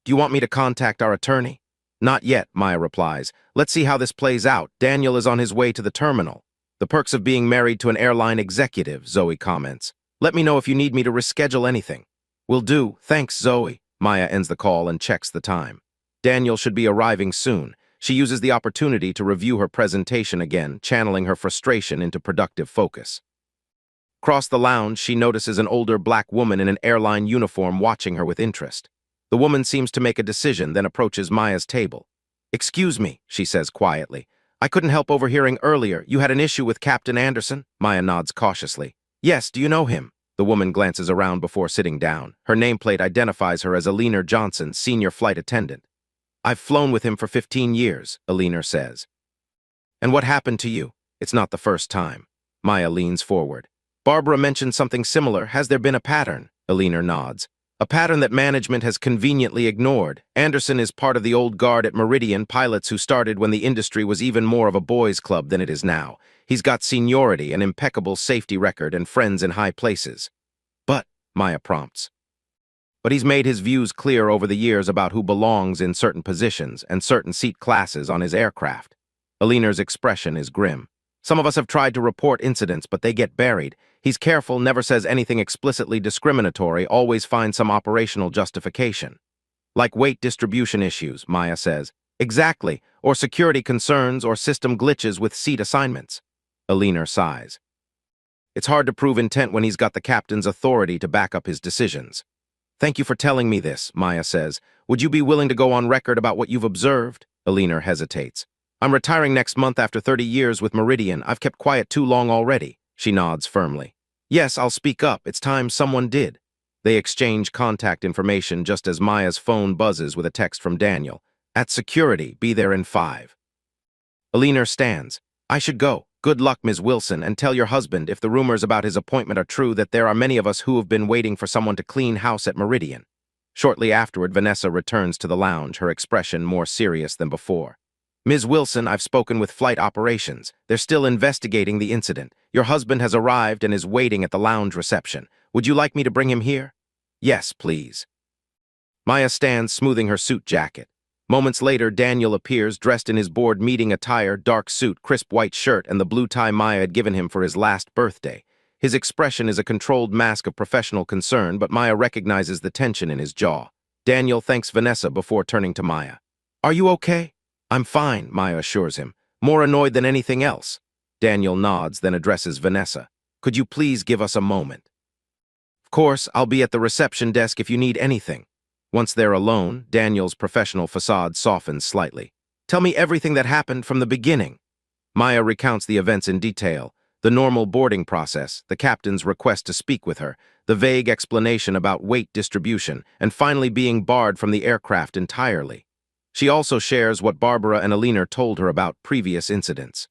"Do you want me to contact our attorney?" "Not yet," Maya replies. "Let's see how this plays out. Daniel is on his way to the terminal." "The perks of being married to an airline executive," Zoe comments. "Let me know if you need me to reschedule anything." "Will do. Thanks, Zoe." Maya ends the call and checks the time. Daniel should be arriving soon. She uses the opportunity to review her presentation again, channeling her frustration into productive focus. Across the lounge, she notices an older black woman in an airline uniform watching her with interest. The woman seems to make a decision, then approaches Maya's table. "Excuse me," she says quietly. "I couldn't help overhearing earlier. You had an issue with Captain Anderson?" Maya nods cautiously. "Yes, do you know him?" The woman glances around before sitting down. Her nameplate identifies her as Alina Johnson, senior flight attendant. "I've flown with him for 15 years, Alina says. "And what happened to you?" "It's not the first time." Maya leans forward. "Barbara mentioned something similar. Has there been a pattern?" Alina nods. "A pattern that management has conveniently ignored. Anderson is part of the old guard at Meridian, pilots who started when the industry was even more of a boys' club than it is now. He's got seniority, an impeccable safety record, and friends in high places." "But," Maya prompts. "But he's made his views clear over the years about who belongs in certain positions and certain seat classes on his aircraft." Alina's expression is grim. "Some of us have tried to report incidents, but they get buried. He's careful, never says anything explicitly discriminatory, always finds some operational justification." "Like weight distribution issues," Maya says. "Exactly, or security concerns or system glitches with seat assignments." Alina sighs. "It's hard to prove intent when he's got the captain's authority to back up his decisions." "Thank you for telling me this," Maya says. "Would you be willing to go on record about what you've observed?" Alina hesitates. "I'm retiring next month after 30 years with Meridian. I've kept quiet too long already." She nods firmly. "Yes, I'll speak up. It's time someone did." They exchange contact information just as Maya's phone buzzes with a text from Daniel. "At security, be there in 5. Alina stands. "I should go. Good luck, Ms. Wilson, and tell your husband, if the rumors about his appointment are true, that there are many of us who have been waiting for someone to clean house at Meridian." Shortly afterward, Vanessa returns to the lounge, her expression more serious than before. "Ms. Wilson, I've spoken with flight operations. They're still investigating the incident. Your husband has arrived and is waiting at the lounge reception. Would you like me to bring him here?" "Yes, please." Maya stands, smoothing her suit jacket. Moments later, Daniel appears, dressed in his board meeting attire, dark suit, crisp white shirt, and the blue tie Maya had given him for his last birthday. His expression is a controlled mask of professional concern, but Maya recognizes the tension in his jaw. Daniel thanks Vanessa before turning to Maya. "Are you okay?" "I'm fine," Maya assures him, more annoyed than anything else. Daniel nods, then addresses Vanessa. "Could you please give us a moment?" "Of course, I'll be at the reception desk if you need anything." Once they're alone, Daniel's professional facade softens slightly. "Tell me everything that happened from the beginning." Maya recounts the events in detail, the normal boarding process, the captain's request to speak with her, the vague explanation about weight distribution, and finally being barred from the aircraft entirely. She also shares what Barbara and Alina told her about previous incidents.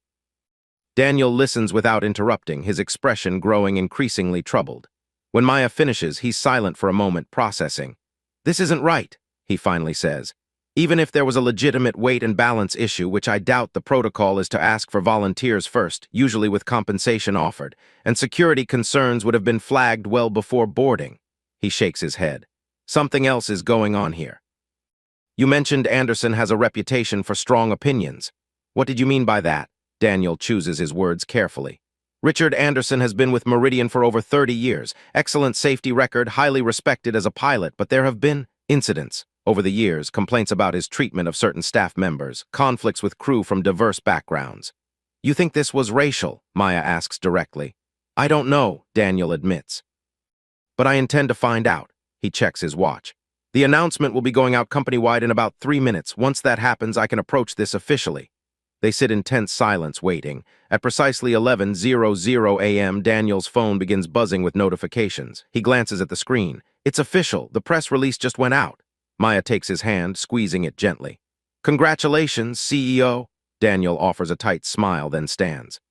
Daniel listens without interrupting, his expression growing increasingly troubled. When Maya finishes, he's silent for a moment, processing. "This isn't right," he finally says. "Even if there was a legitimate weight and balance issue, which I doubt, the protocol is to ask for volunteers first, usually with compensation offered, and security concerns would have been flagged well before boarding." He shakes his head. "Something else is going on here. You mentioned Anderson has a reputation for strong opinions. What did you mean by that?" Daniel chooses his words carefully. "Richard Anderson has been with Meridian for over 30 years, excellent safety record, highly respected as a pilot, but there have been incidents over the years, complaints about his treatment of certain staff members, conflicts with crew from diverse backgrounds." "You think this was racial?" Maya asks directly. "I don't know," Daniel admits. "But I intend to find out." He checks his watch. "The announcement will be going out company-wide in about 3 minutes. Once that happens, I can approach this officially." They sit in tense silence, waiting. At precisely 11:00 a.m., Daniel's phone begins buzzing with notifications. He glances at the screen. "It's official. The press release just went out." Maya takes his hand, squeezing it gently. "Congratulations, CEO." Daniel offers a tight smile, then stands.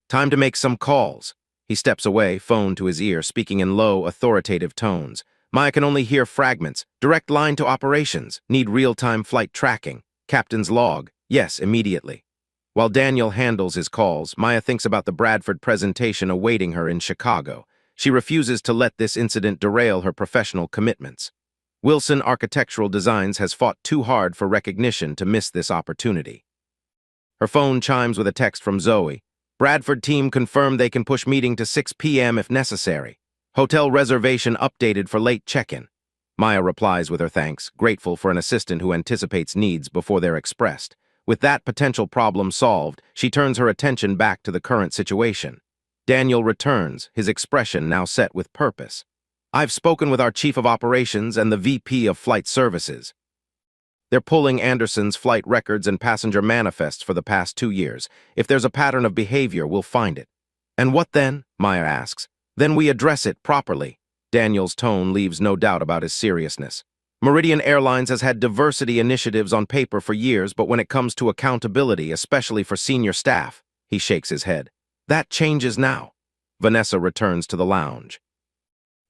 "Time to make some calls." He steps away, phone to his ear, speaking in low, authoritative tones. Maya can only hear fragments. "Direct line to operations. Need real-time flight tracking. Captain's log. Yes, immediately." While Daniel handles his calls, Maya thinks about the Bradford presentation awaiting her in Chicago. She refuses to let this incident derail her professional commitments. Wilson Architectural Designs has fought too hard for recognition to miss this opportunity. Her phone chimes with a text from Zoe. "Bradford team confirmed they can push meeting to 6 p.m. if necessary. Hotel reservation updated for late check-in." Maya replies with her thanks, grateful for an assistant who anticipates needs before they're expressed. With that potential problem solved, she turns her attention back to the current situation. Daniel returns, his expression now set with purpose. I've spoken with our Chief of Operations and the VP of Flight Services. They're pulling Anderson's flight records and passenger manifests for the past 2 years. If there's a pattern of behavior, we'll find it. And what then? Maya asks. Then we address it properly. Daniel's tone leaves no doubt about his seriousness. Meridian Airlines has had diversity initiatives on paper for years, but when it comes to accountability, especially for senior staff, he shakes his head. That changes now. Vanessa returns to the lounge.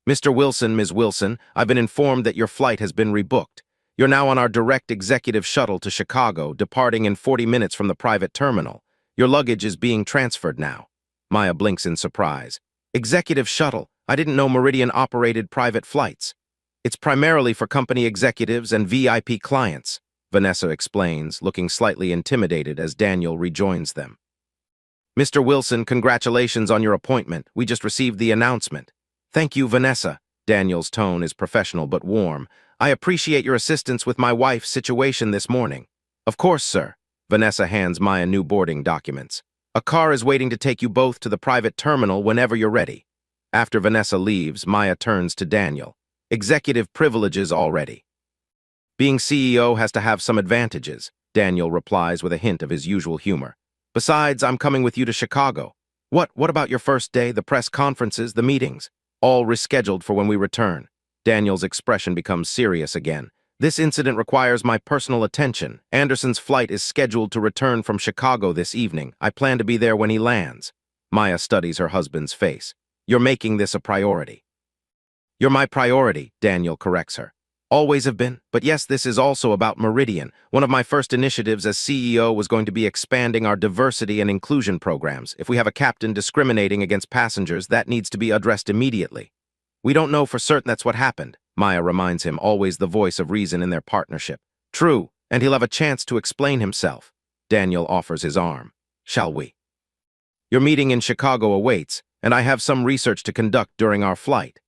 Mr. Wilson, Ms. Wilson, I've been informed that your flight has been rebooked. You're now on our direct executive shuttle to Chicago, departing in 40 minutes from the private terminal. Your luggage is being transferred now. Maya blinks in surprise. Executive shuttle? I didn't know Meridian operated private flights. It's primarily for company executives and VIP clients, Vanessa explains, looking slightly intimidated as Daniel rejoins them. Mr. Wilson, congratulations on your appointment. We just received the announcement. Thank you, Vanessa. Daniel's tone is professional but warm. I appreciate your assistance with my wife's situation this morning. Of course, sir. Vanessa hands Maya new boarding documents. A car is waiting to take you both to the private terminal whenever you're ready. After Vanessa leaves, Maya turns to Daniel. Executive privileges already. Being CEO has to have some advantages, Daniel replies with a hint of his usual humor. Besides, I'm coming with you to Chicago. What about your first day, the press conferences, the meetings? All rescheduled for when we return. Daniel's expression becomes serious again. This incident requires my personal attention. Anderson's flight is scheduled to return from Chicago this evening. I plan to be there when he lands. Maya studies her husband's face. You're making this a priority. You're my priority, Daniel corrects her. Always have been, but yes, this is also about Meridian. One of my first initiatives as CEO was going to be expanding our diversity and inclusion programs. If we have a captain discriminating against passengers, that needs to be addressed immediately. We don't know for certain that's what happened, Maya reminds him, always the voice of reason in their partnership. True, and he'll have a chance to explain himself. Daniel offers his arm. Shall we? Your meeting in Chicago awaits, and I have some research to conduct during our flight.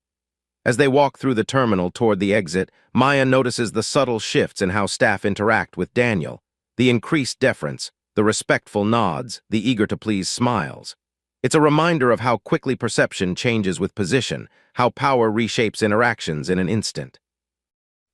As they walk through the terminal toward the exit, Maya notices the subtle shifts in how staff interact with Daniel, the increased deference, the respectful nods, the eager-to-please smiles. It's a reminder of how quickly perception changes with position, how power reshapes interactions in an instant.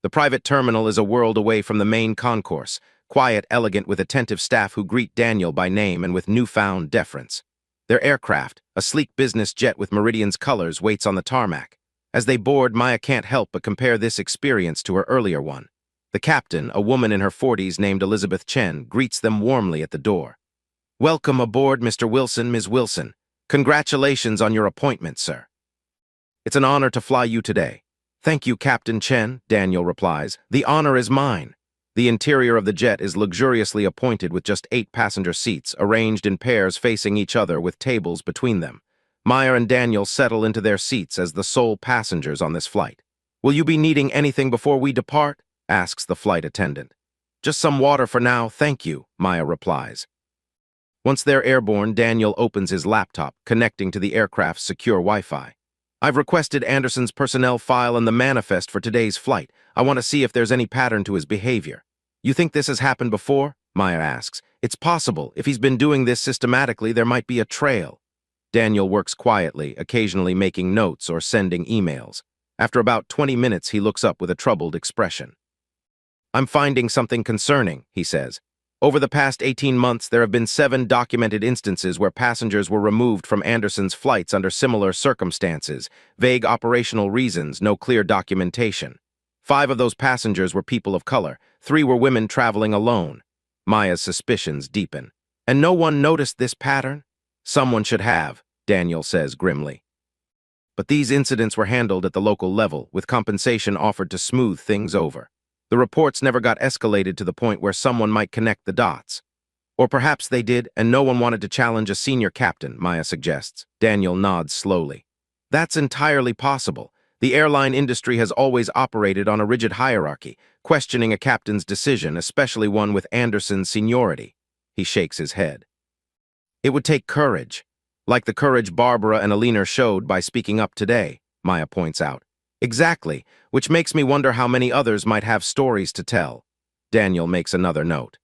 The private terminal is a world away from the main concourse, quiet, elegant, with attentive staff who greet Daniel by name and with newfound deference. Their aircraft, a sleek business jet with Meridian's colors, waits on the tarmac. As they board, Maya can't help but compare this experience to her earlier one. The captain, a woman in her 40s named Elizabeth Chen, greets them warmly at the door. Welcome aboard, Mr. Wilson, Ms. Wilson. Congratulations on your appointment, sir. It's an honor to fly you today. Thank you, Captain Chen, Daniel replies. The honor is mine. The interior of the jet is luxuriously appointed with just 8 passenger seats, arranged in pairs facing each other with tables between them. Maya and Daniel settle into their seats as the sole passengers on this flight. Will you be needing anything before we depart? Asks the flight attendant. Just some water for now, thank you, Maya replies. Once they're airborne, Daniel opens his laptop, connecting to the aircraft's secure Wi-Fi. I've requested Anderson's personnel file and the manifest for today's flight. I want to see if there's any pattern to his behavior. You think this has happened before? Maya asks. It's possible. If he's been doing this systematically, there might be a trail. Daniel works quietly, occasionally making notes or sending emails. After about 20 minutes, he looks up with a troubled expression. I'm finding something concerning, he says. Over the past 18 months, there have been 7 documented instances where passengers were removed from Anderson's flights under similar circumstances, vague operational reasons, no clear documentation. 5 of those passengers were people of color, 3 were women traveling alone. Maya's suspicions deepen. And no one noticed this pattern? Someone should have, Daniel says grimly. But these incidents were handled at the local level, with compensation offered to smooth things over. The reports never got escalated to the point where someone might connect the dots. Or perhaps they did, and no one wanted to challenge a senior captain, Maya suggests. Daniel nods slowly. That's entirely possible. The airline industry has always operated on a rigid hierarchy, questioning a captain's decision, especially one with Anderson's seniority. He shakes his head. It would take courage, like the courage Barbara and Alina showed by speaking up today, Maya points out. Exactly, which makes me wonder how many others might have stories to tell. Daniel makes another note.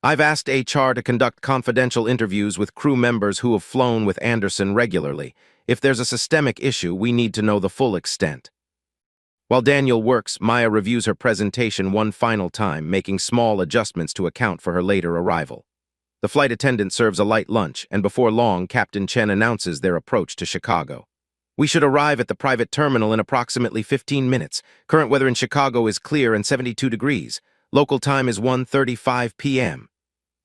I've asked HR to conduct confidential interviews with crew members who have flown with Anderson regularly. If there's a systemic issue, we need to know the full extent. While Daniel works, Maya reviews her presentation one final time, making small adjustments to account for her later arrival. The flight attendant serves a light lunch, and before long, Captain Chen announces their approach to Chicago. We should arrive at the private terminal in approximately 15 minutes. Current weather in Chicago is clear and 72 degrees. Local time is 1:35 p.m.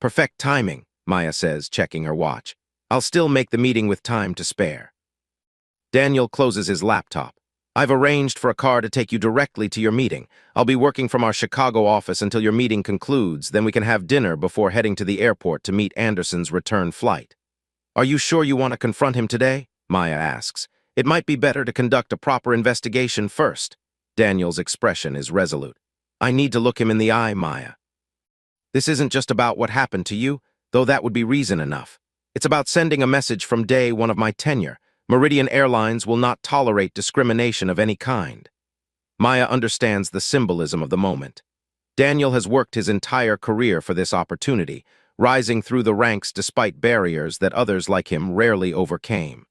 Perfect timing, Maya says, checking her watch. I'll still make the meeting with time to spare. Daniel closes his laptop. I've arranged for a car to take you directly to your meeting. I'll be working from our Chicago office until your meeting concludes, then we can have dinner before heading to the airport to meet Anderson's return flight. Are you sure you want to confront him today? Maya asks. It might be better to conduct a proper investigation first. Daniel's expression is resolute. I need to look him in the eye, Maya. This isn't just about what happened to you, though that would be reason enough. It's about sending a message from day one of my tenure. Meridian Airlines will not tolerate discrimination of any kind. Maya understands the symbolism of the moment. Daniel has worked his entire career for this opportunity, rising through the ranks despite barriers that others like him rarely overcame.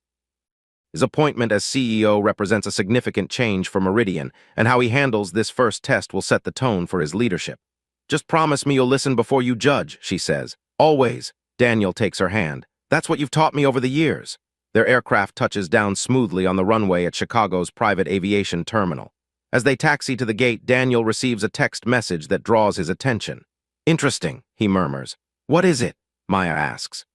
His appointment as CEO represents a significant change for Meridian, and how he handles this first test will set the tone for his leadership. Just promise me you'll listen before you judge, she says. Always. Daniel takes her hand. That's what you've taught me over the years. Their aircraft touches down smoothly on the runway at Chicago's private aviation terminal. As they taxi to the gate, Daniel receives a text message that draws his attention. Interesting, he murmurs. What is it? Maya asks.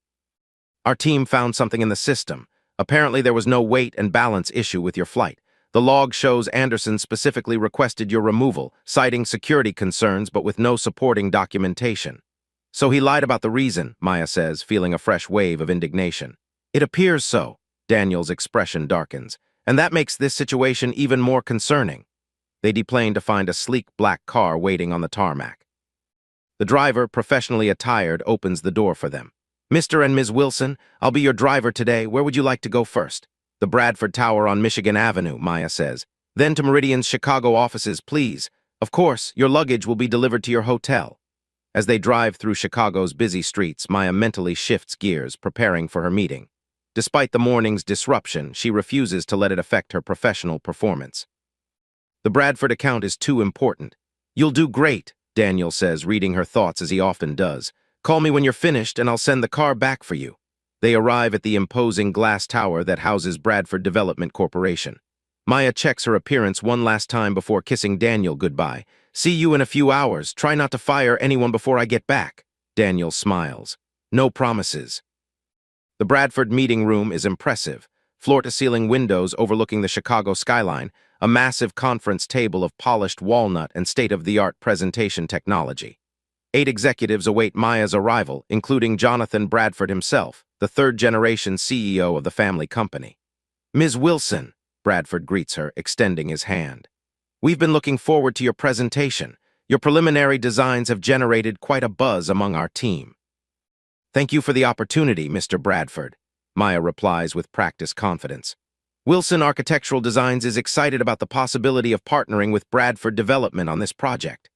Our team found something in the system. Apparently there was no weight and balance issue with your flight. The log shows Anderson specifically requested your removal, citing security concerns but with no supporting documentation. So he lied about the reason, Maya says, feeling a fresh wave of indignation. It appears so. Daniel's expression darkens, and that makes this situation even more concerning. They deplane to find a sleek black car waiting on the tarmac. The driver, professionally attired, opens the door for them. Mr. and Ms. Wilson, I'll be your driver today. Where would you like to go first? The Bradford Tower on Michigan Avenue, Maya says. Then to Meridian's Chicago offices, please. Of course, your luggage will be delivered to your hotel. As they drive through Chicago's busy streets, Maya mentally shifts gears, preparing for her meeting. Despite the morning's disruption, she refuses to let it affect her professional performance. The Bradford account is too important. You'll do great, Daniel says, reading her thoughts as he often does. Call me when you're finished and I'll send the car back for you. They arrive at the imposing glass tower that houses Bradford Development Corporation. Maya checks her appearance one last time before kissing Daniel goodbye. See you in a few hours. Try not to fire anyone before I get back. Daniel smiles. No promises. The Bradford meeting room is impressive. Floor-to-ceiling windows overlooking the Chicago skyline, a massive conference table of polished walnut and state-of-the-art presentation technology. 8 executives await Maya's arrival, including Jonathan Bradford himself, the third-generation CEO of the family company. Ms. Wilson, Bradford greets her, extending his hand. We've been looking forward to your presentation. Your preliminary designs have generated quite a buzz among our team. Thank you for the opportunity, Mr. Bradford, Maya replies with practiced confidence. Wilson Architectural Designs is excited about the possibility of partnering with Bradford Development on this project.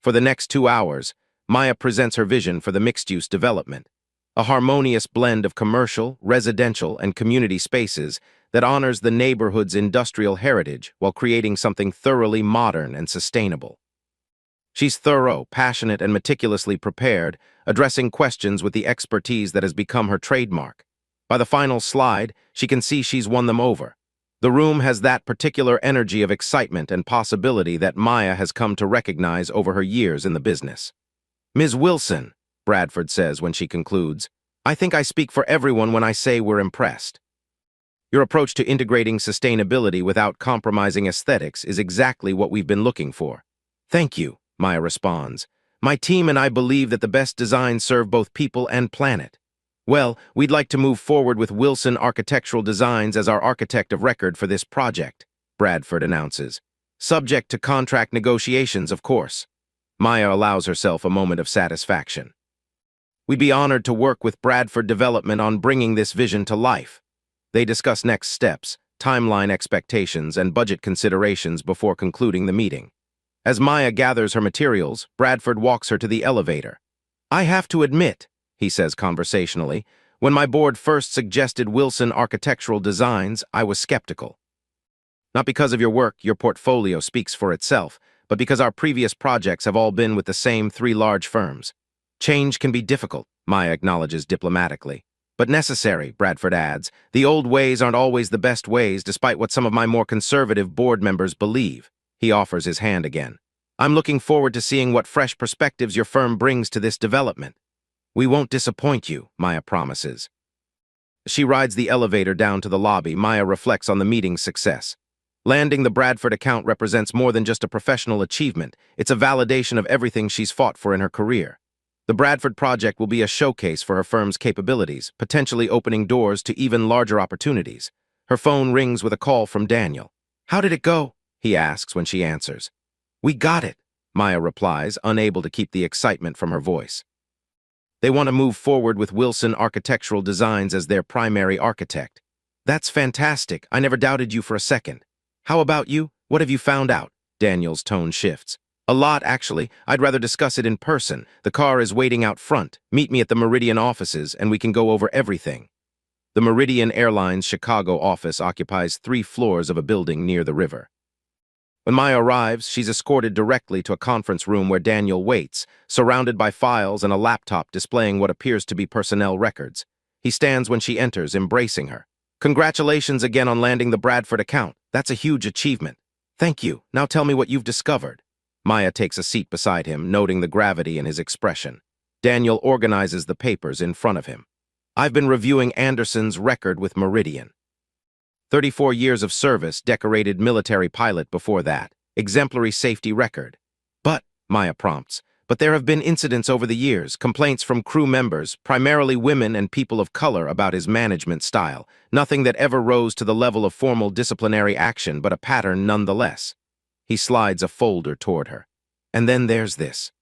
For the next 2 hours, Maya presents her vision for the mixed-use development, a harmonious blend of commercial, residential, and community spaces that honors the neighborhood's industrial heritage while creating something thoroughly modern and sustainable. She's thorough, passionate, and meticulously prepared, addressing questions with the expertise that has become her trademark. By the final slide, she can see she's won them over. The room has that particular energy of excitement and possibility that Maya has come to recognize over her years in the business. Ms. Wilson, Bradford says when she concludes, I think I speak for everyone when I say we're impressed. Your approach to integrating sustainability without compromising aesthetics is exactly what we've been looking for. Thank you, Maya responds. My team and I believe that the best designs serve both people and planet. Well, we'd like to move forward with Wilson Architectural Designs as our architect of record for this project, Bradford announces. Subject to contract negotiations, of course. Maya allows herself a moment of satisfaction. We'd be honored to work with Bradford Development on bringing this vision to life. They discuss next steps, timeline expectations, and budget considerations before concluding the meeting. As Maya gathers her materials, Bradford walks her to the elevator. I have to admit, he says conversationally, when my board first suggested Wilson Architectural Designs, I was skeptical. Not because of your work, your portfolio speaks for itself, but because our previous projects have all been with the same three large firms. Change can be difficult, Maya acknowledges diplomatically. But necessary, Bradford adds. The old ways aren't always the best ways, despite what some of my more conservative board members believe. He offers his hand again. I'm looking forward to seeing what fresh perspectives your firm brings to this development. We won't disappoint you, Maya promises. She rides the elevator down to the lobby. Maya reflects on the meeting's success. Landing the Bradford account represents more than just a professional achievement. It's a validation of everything she's fought for in her career. The Bradford project will be a showcase for her firm's capabilities, potentially opening doors to even larger opportunities. Her phone rings with a call from Daniel. How did it go? He asks when she answers. We got it, Maya replies, unable to keep the excitement from her voice. They want to move forward with Wilson Architectural Designs as their primary architect. That's fantastic. I never doubted you for a second. How about you? What have you found out? Daniel's tone shifts. A lot, actually. I'd rather discuss it in person. The car is waiting out front. Meet me at the Meridian offices, and we can go over everything. The Meridian Airline's Chicago office occupies 3 floors of a building near the river. When Maya arrives, she's escorted directly to a conference room where Daniel waits, surrounded by files and a laptop displaying what appears to be personnel records. He stands when she enters, embracing her. Congratulations again on landing the Bradford account. That's a huge achievement. Thank you. Now tell me what you've discovered. Maya takes a seat beside him, noting the gravity in his expression. Daniel organizes the papers in front of him. I've been reviewing Anderson's record with Meridian. 34 years of service, decorated military pilot before that. Exemplary safety record. But, Maya prompts, but there have been incidents over the years, complaints from crew members, primarily women and people of color, about his management style. Nothing that ever rose to the level of formal disciplinary action, but a pattern nonetheless. He slides a folder toward her. And then there's this.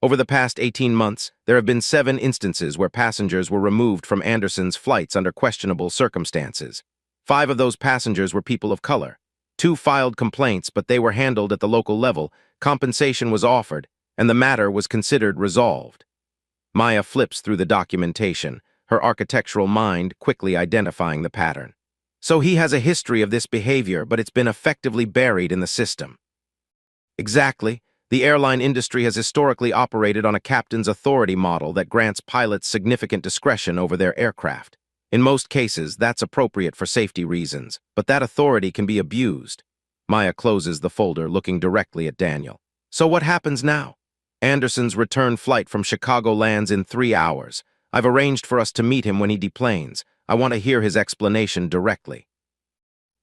Over the past 18 months, there have been 7 instances where passengers were removed from Anderson's flights under questionable circumstances. 5 of those passengers were people of color. 2 filed complaints, but they were handled at the local level, compensation was offered, and the matter was considered resolved. Maya flips through the documentation, her architectural mind quickly identifying the pattern. So he has a history of this behavior, but it's been effectively buried in the system. Exactly. The airline industry has historically operated on a captain's authority model that grants pilots significant discretion over their aircraft. In most cases, that's appropriate for safety reasons, but that authority can be abused. Maya closes the folder, looking directly at Daniel. So what happens now? Anderson's return flight from Chicago lands in 3 hours. I've arranged for us to meet him when he deplanes. I want to hear his explanation directly.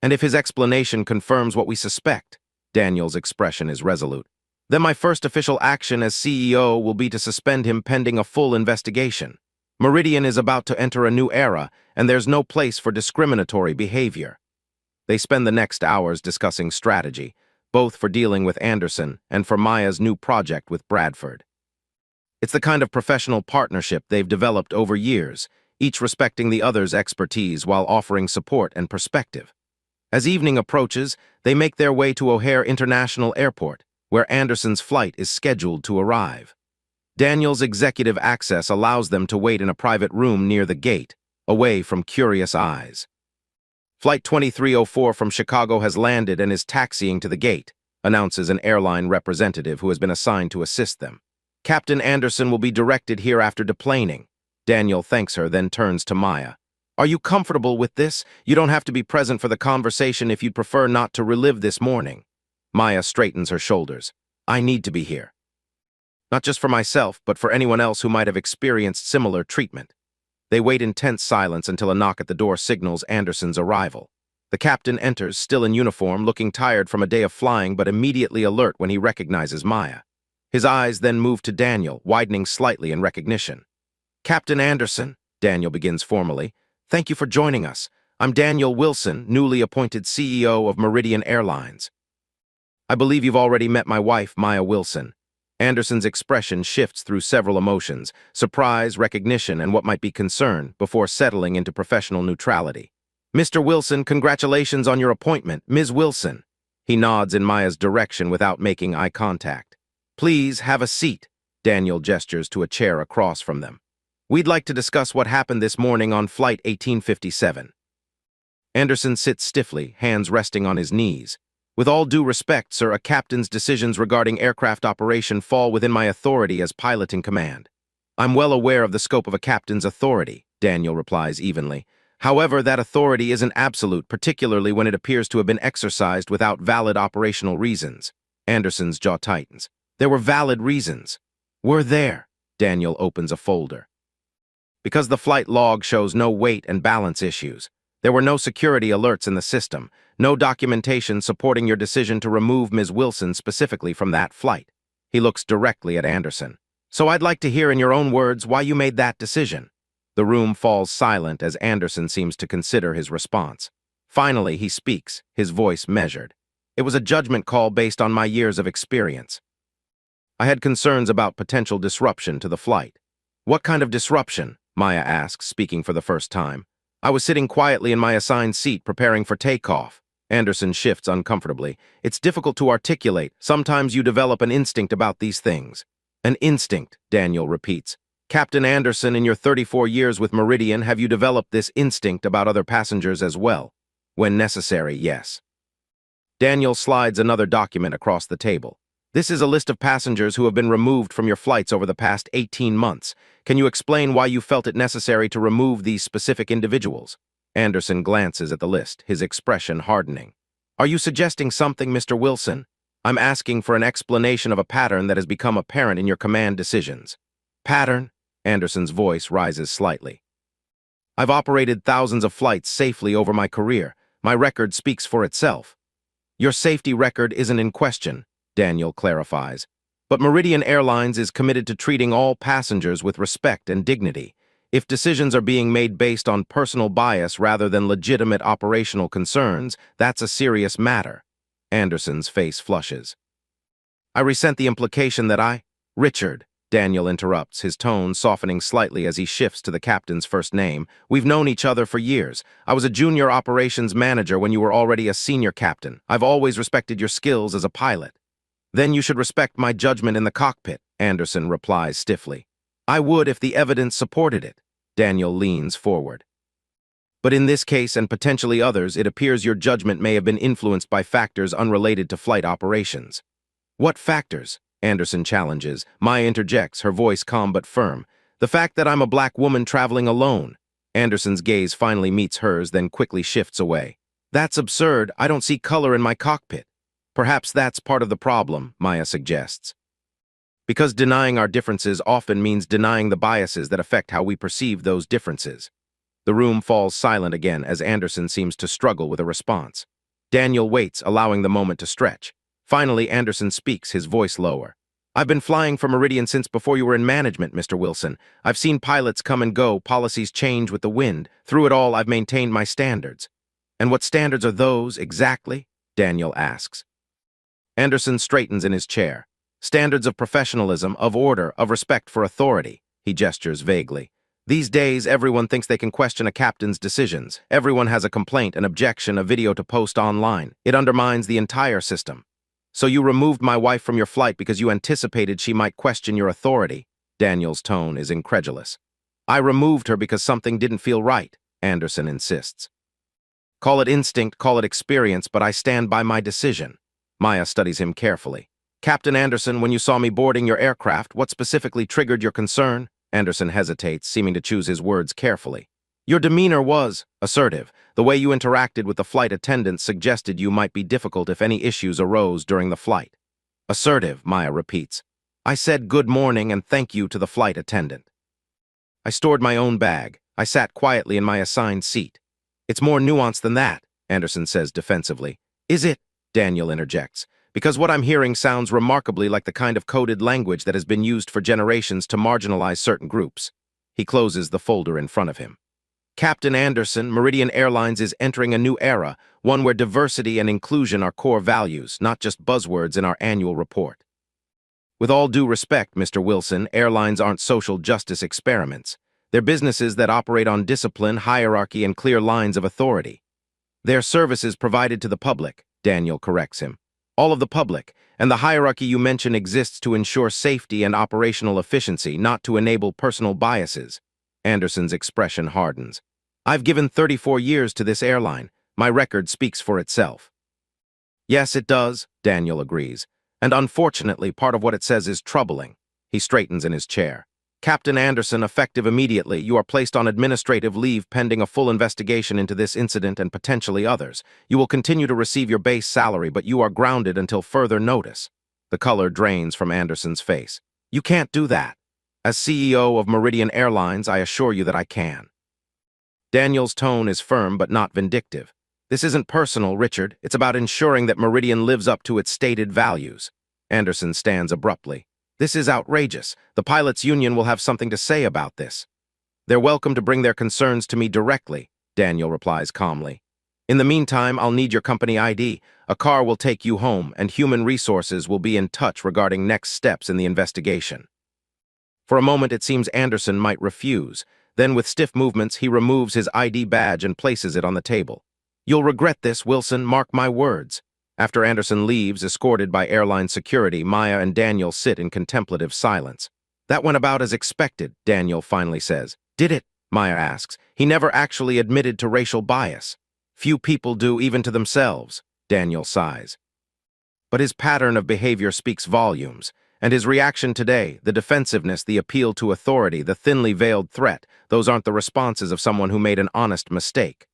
And if his explanation confirms what we suspect, Daniel's expression is resolute, then my first official action as CEO will be to suspend him pending a full investigation. Meridian is about to enter a new era, and there's no place for discriminatory behavior. They spend the next hours discussing strategy, both for dealing with Anderson and for Maya's new project with Bradford. It's the kind of professional partnership they've developed over years, each respecting the other's expertise while offering support and perspective. As evening approaches, they make their way to O'Hare International Airport, where Anderson's flight is scheduled to arrive. Daniel's executive access allows them to wait in a private room near the gate, away from curious eyes. Flight 2304 from Chicago has landed and is taxiing to the gate, announces an airline representative who has been assigned to assist them. Captain Anderson will be directed here after deplaning. Daniel thanks her, then turns to Maya. Are you comfortable with this? You don't have to be present for the conversation if you'd prefer not to relive this morning. Maya straightens her shoulders. I need to be here. Not just for myself, but for anyone else who might have experienced similar treatment. They wait in tense silence until a knock at the door signals Anderson's arrival. The captain enters, still in uniform, looking tired from a day of flying, but immediately alert when he recognizes Maya. His eyes then move to Daniel, widening slightly in recognition. Captain Anderson, Daniel begins formally, thank you for joining us. I'm Daniel Wilson, newly appointed CEO of Meridian Airlines. I believe you've already met my wife, Maya Wilson. Anderson's expression shifts through several emotions, surprise, recognition, and what might be concern, before settling into professional neutrality. Mr. Wilson, congratulations on your appointment, Ms. Wilson. He nods in Maya's direction without making eye contact. Please have a seat. Daniel gestures to a chair across from them. We'd like to discuss what happened this morning on Flight 1857. Anderson sits stiffly, hands resting on his knees. With all due respect, sir, a captain's decisions regarding aircraft operation fall within my authority as pilot in command. I'm well aware of the scope of a captain's authority, Daniel replies evenly. However, that authority isn't absolute, particularly when it appears to have been exercised without valid operational reasons. Anderson's jaw tightens. There were valid reasons. Were there? Daniel opens a folder. Because the flight log shows no weight and balance issues. There were no security alerts in the system, no documentation supporting your decision to remove Ms. Wilson specifically from that flight. He looks directly at Anderson. So I'd like to hear in your own words why you made that decision. The room falls silent as Anderson seems to consider his response. Finally, he speaks, his voice measured. It was a judgment call based on my years of experience. I had concerns about potential disruption to the flight. What kind of disruption? Maya asks, speaking for the first time. I was sitting quietly in my assigned seat, preparing for takeoff. Anderson shifts uncomfortably. It's difficult to articulate. Sometimes you develop an instinct about these things. An instinct, Daniel repeats. Captain Anderson, in your 34 years with Meridian, have you developed this instinct about other passengers as well? When necessary, yes. Daniel slides another document across the table. This is a list of passengers who have been removed from your flights over the past 18 months. Can you explain why you felt it necessary to remove these specific individuals? Anderson glances at the list, his expression hardening. Are you suggesting something, Mr. Wilson? I'm asking for an explanation of a pattern that has become apparent in your command decisions. Pattern? Anderson's voice rises slightly. I've operated thousands of flights safely over my career. My record speaks for itself. Your safety record isn't in question, Daniel clarifies. But Meridian Airlines is committed to treating all passengers with respect and dignity. If decisions are being made based on personal bias rather than legitimate operational concerns, that's a serious matter. Anderson's face flushes. I resent the implication that Richard, Daniel interrupts, his tone softening slightly as he shifts to the captain's first name. We've known each other for years. I was a junior operations manager when you were already a senior captain. I've always respected your skills as a pilot. Then you should respect my judgment in the cockpit, Anderson replies stiffly. I would if the evidence supported it. Daniel leans forward. But in this case and potentially others, it appears your judgment may have been influenced by factors unrelated to flight operations. What factors? Anderson challenges. Maya interjects, her voice calm but firm. The fact that I'm a black woman traveling alone. Anderson's gaze finally meets hers, then quickly shifts away. That's absurd. I don't see color in my cockpit. Perhaps that's part of the problem, Maya suggests. Because denying our differences often means denying the biases that affect how we perceive those differences. The room falls silent again as Anderson seems to struggle with a response. Daniel waits, allowing the moment to stretch. Finally, Anderson speaks, his voice lower. I've been flying for Meridian since before you were in management, Mr. Wilson. I've seen pilots come and go, policies change with the wind. Through it all, I've maintained my standards. And what standards are those, exactly? Daniel asks. Anderson straightens in his chair. Standards of professionalism, of order, of respect for authority. He gestures vaguely. These days, everyone thinks they can question a captain's decisions. Everyone has a complaint, an objection, a video to post online. It undermines the entire system. So you removed my wife from your flight because you anticipated she might question your authority. Daniel's tone is incredulous. I removed her because something didn't feel right, Anderson insists. Call it instinct, call it experience, but I stand by my decision. Maya studies him carefully. Captain Anderson, when you saw me boarding your aircraft, what specifically triggered your concern? Anderson hesitates, seeming to choose his words carefully. Your demeanor was assertive. The way you interacted with the flight attendants suggested you might be difficult if any issues arose during the flight. Assertive, Maya repeats. I said good morning and thank you to the flight attendant. I stored my own bag. I sat quietly in my assigned seat. It's more nuanced than that, Anderson says defensively. Is it? Daniel interjects. Because what I'm hearing sounds remarkably like the kind of coded language that has been used for generations to marginalize certain groups. He closes the folder in front of him. Captain Anderson, Meridian Airlines is entering a new era, one where diversity and inclusion are core values, not just buzzwords in our annual report. With all due respect, Mr. Wilson, airlines aren't social justice experiments. They're businesses that operate on discipline, hierarchy, and clear lines of authority. They're services provided to the public, Daniel corrects him. All of the public, and the hierarchy you mention exists to ensure safety and operational efficiency, not to enable personal biases. Anderson's expression hardens. I've given 34 years to this airline. My record speaks for itself. Yes, it does, Daniel agrees. And unfortunately, part of what it says is troubling. He straightens in his chair. Captain Anderson, effective immediately, you are placed on administrative leave pending a full investigation into this incident and potentially others. You will continue to receive your base salary, but you are grounded until further notice. The color drains from Anderson's face. You can't do that. As CEO of Meridian Airlines, I assure you that I can. Daniel's tone is firm but not vindictive. This isn't personal, Richard. It's about ensuring that Meridian lives up to its stated values. Anderson stands abruptly. This is outrageous. The pilots' union will have something to say about this. They're welcome to bring their concerns to me directly, Daniel replies calmly. In the meantime, I'll need your company ID. A car will take you home, and human resources will be in touch regarding next steps in the investigation. For a moment, it seems Anderson might refuse. Then, with stiff movements, he removes his ID badge and places it on the table. You'll regret this, Wilson, mark my words. After Anderson leaves, escorted by airline security, Maya and Daniel sit in contemplative silence. That went about as expected, Daniel finally says. Did it? Maya asks. He never actually admitted to racial bias. Few people do, even to themselves, Daniel sighs. But his pattern of behavior speaks volumes, and his reaction today, the defensiveness, the appeal to authority, the thinly veiled threat, those aren't the responses of someone who made an honest mistake.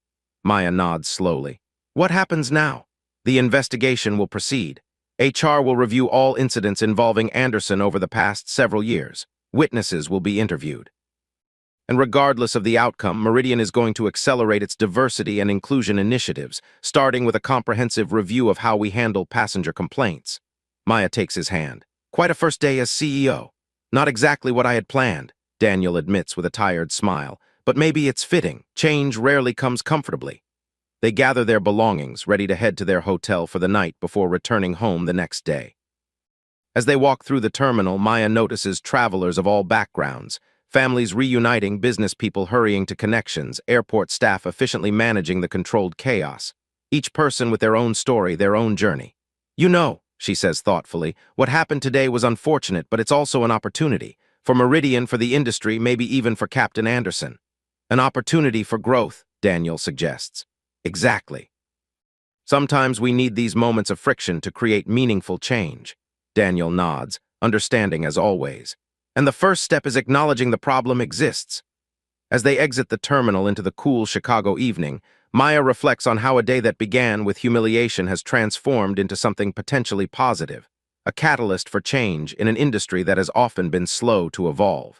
Maya nods slowly. What happens now? The investigation will proceed. HR will review all incidents involving Anderson over the past several years. Witnesses will be interviewed. And regardless of the outcome, Meridian is going to accelerate its diversity and inclusion initiatives, starting with a comprehensive review of how we handle passenger complaints. Maya takes his hand. Quite a first day as CEO. Not exactly what I had planned, Daniel admits with a tired smile, but maybe it's fitting. Change rarely comes comfortably. They gather their belongings, ready to head to their hotel for the night before returning home the next day. As they walk through the terminal, Maya notices travelers of all backgrounds, families reuniting, business people hurrying to connections, airport staff efficiently managing the controlled chaos. Each person with their own story, their own journey. You know, she says thoughtfully, what happened today was unfortunate, but it's also an opportunity. For Meridian, for the industry, maybe even for Captain Anderson. An opportunity for growth, Daniel suggests. Exactly. Sometimes we need these moments of friction to create meaningful change. Daniel nods, understanding as always. And the first step is acknowledging the problem exists. As they exit the terminal into the cool Chicago evening, Maya reflects on how a day that began with humiliation has transformed into something potentially positive, a catalyst for change in an industry that has often been slow to evolve.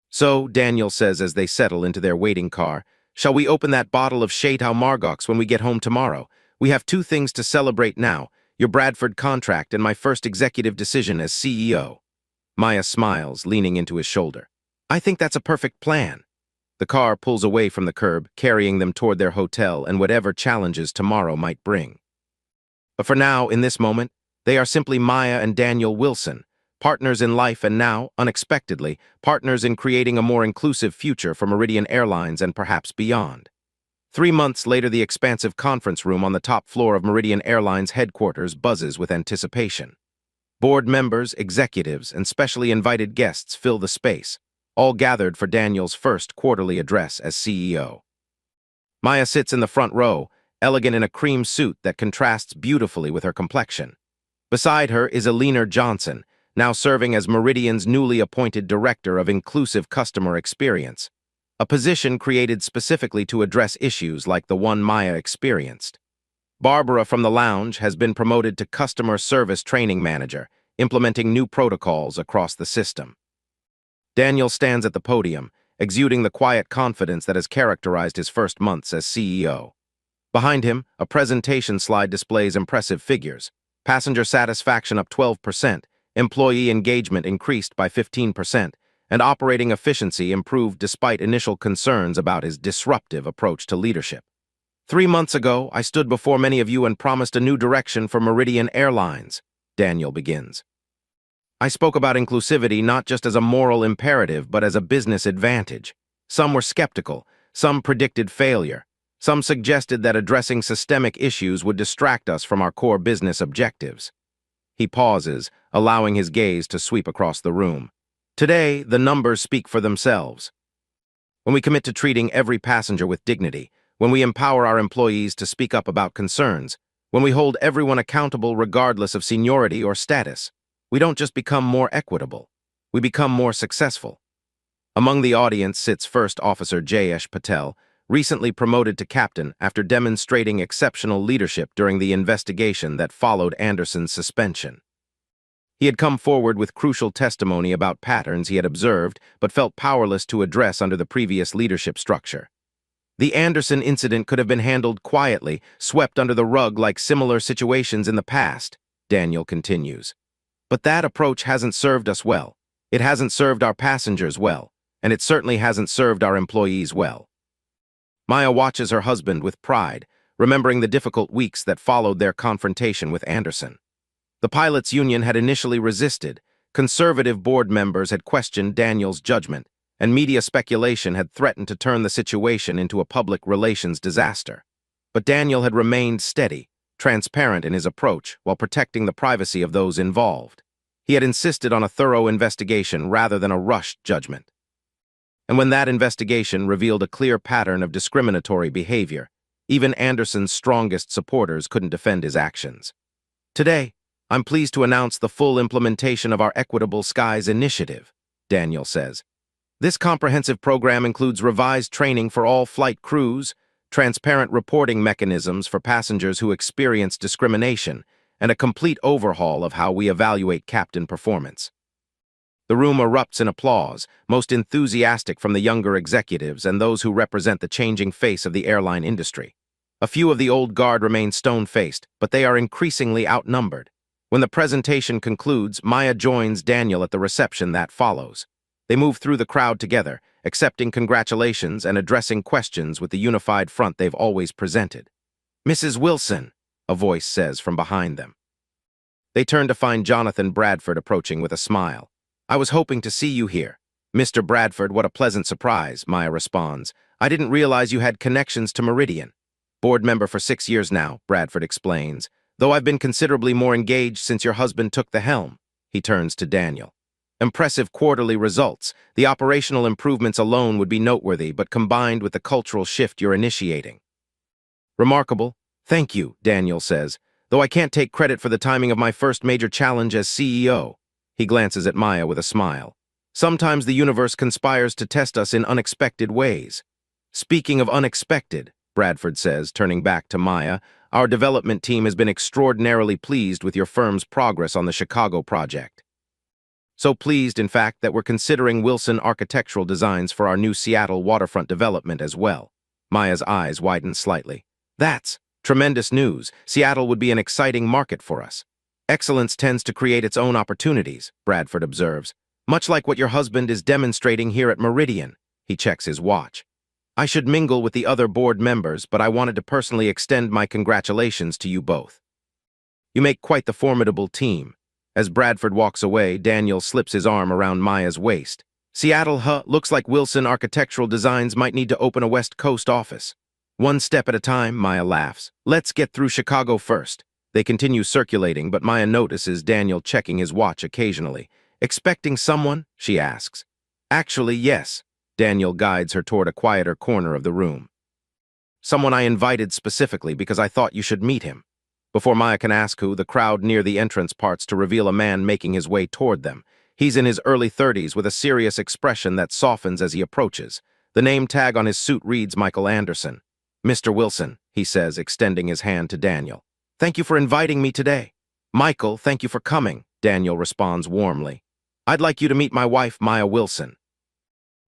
So, Daniel says as they settle into their waiting car, shall we open that bottle of Chateau Margaux when we get home tomorrow? We have two things to celebrate now, your Bradford contract and my first executive decision as CEO. Maya smiles, leaning into his shoulder. I think that's a perfect plan. The car pulls away from the curb, carrying them toward their hotel and whatever challenges tomorrow might bring. But for now, in this moment, they are simply Maya and Daniel Wilson, partners in life and now, unexpectedly, partners in creating a more inclusive future for Meridian Airlines and perhaps beyond. 3 months later, the expansive conference room on the top floor of Meridian Airlines headquarters buzzes with anticipation. Board members, executives, and specially invited guests fill the space, all gathered for Daniel's first quarterly address as CEO. Maya sits in the front row, elegant in a cream suit that contrasts beautifully with her complexion. Beside her is Eleanor Johnson, now serving as Meridian's newly appointed Director of Inclusive Customer Experience, a position created specifically to address issues like the one Maya experienced. Barbara from the lounge has been promoted to Customer Service Training Manager, implementing new protocols across the system. Daniel stands at the podium, exuding the quiet confidence that has characterized his first months as CEO. Behind him, a presentation slide displays impressive figures. Passenger satisfaction up 12%, employee engagement increased by 15%, and operating efficiency improved despite initial concerns about his disruptive approach to leadership. 3 months ago, I stood before many of you and promised a new direction for Meridian Airlines, Daniel begins. I spoke about inclusivity not just as a moral imperative, but as a business advantage. Some were skeptical, some predicted failure. Some suggested that addressing systemic issues would distract us from our core business objectives. He pauses, allowing his gaze to sweep across the room. Today, the numbers speak for themselves. When we commit to treating every passenger with dignity, when we empower our employees to speak up about concerns, when we hold everyone accountable regardless of seniority or status, we don't just become more equitable, we become more successful. Among the audience sits First Officer Jayesh Patel, recently promoted to captain after demonstrating exceptional leadership during the investigation that followed Anderson's suspension. He had come forward with crucial testimony about patterns he had observed but felt powerless to address under the previous leadership structure. The Anderson incident could have been handled quietly, swept under the rug like similar situations in the past, Daniel continues. But that approach hasn't served us well. It hasn't served our passengers well, and it certainly hasn't served our employees well. Maya watches her husband with pride, remembering the difficult weeks that followed their confrontation with Anderson. The pilots' union had initially resisted, conservative board members had questioned Daniel's judgment, and media speculation had threatened to turn the situation into a public relations disaster. But Daniel had remained steady, transparent in his approach while protecting the privacy of those involved. He had insisted on a thorough investigation rather than a rushed judgment. And when that investigation revealed a clear pattern of discriminatory behavior, even Anderson's strongest supporters couldn't defend his actions. Today, I'm pleased to announce the full implementation of our Equitable Skies initiative, Daniel says. This comprehensive program includes revised training for all flight crews, transparent reporting mechanisms for passengers who experience discrimination, and a complete overhaul of how we evaluate captain performance. The room erupts in applause, most enthusiastic from the younger executives and those who represent the changing face of the airline industry. A few of the old guard remain stone-faced, but they are increasingly outnumbered. When the presentation concludes, Maya joins Daniel at the reception that follows. They move through the crowd together, accepting congratulations and addressing questions with the unified front they've always presented. "Mrs. Wilson," a voice says from behind them. They turn to find Jonathan Bradford approaching with a smile. "I was hoping to see you here." "Mr. Bradford, what a pleasant surprise," Maya responds. "I didn't realize you had connections to Meridian." "Board member for 6 years now," Bradford explains, "though I've been considerably more engaged since your husband took the helm." He turns to Daniel. "Impressive quarterly results. The operational improvements alone would be noteworthy, but combined with the cultural shift you're initiating." "Remarkable. Thank you," Daniel says, "though I can't take credit for the timing of my first major challenge as CEO. He glances at Maya with a smile. "Sometimes the universe conspires to test us in unexpected ways." "Speaking of unexpected," Bradford says, turning back to Maya, "our development team has been extraordinarily pleased with your firm's progress on the Chicago project. So pleased, in fact, that we're considering Wilson architectural designs for our new Seattle waterfront development as well." Maya's eyes widen slightly. "That's tremendous news. Seattle would be an exciting market for us." "Excellence tends to create its own opportunities," Bradford observes. "Much like what your husband is demonstrating here at Meridian." He checks his watch. "I should mingle with the other board members, but I wanted to personally extend my congratulations to you both. You make quite the formidable team." As Bradford walks away, Daniel slips his arm around Maya's waist. "Seattle, looks like Wilson Architectural Designs might need to open a West Coast office." "One step at a time," Maya laughs. "Let's get through Chicago first." They continue circulating, but Maya notices Daniel checking his watch occasionally. "Expecting someone?" she asks. "Actually, yes." Daniel guides her toward a quieter corner of the room. "Someone I invited specifically because I thought you should meet him." Before Maya can ask who, the crowd near the entrance parts to reveal a man making his way toward them. He's in his early 30s with a serious expression that softens as he approaches. The name tag on his suit reads Michael Anderson. "Mr. Wilson," he says, extending his hand to Daniel. "Thank you for inviting me today." "Michael, thank you for coming," Daniel responds warmly. "I'd like you to meet my wife, Maya Wilson."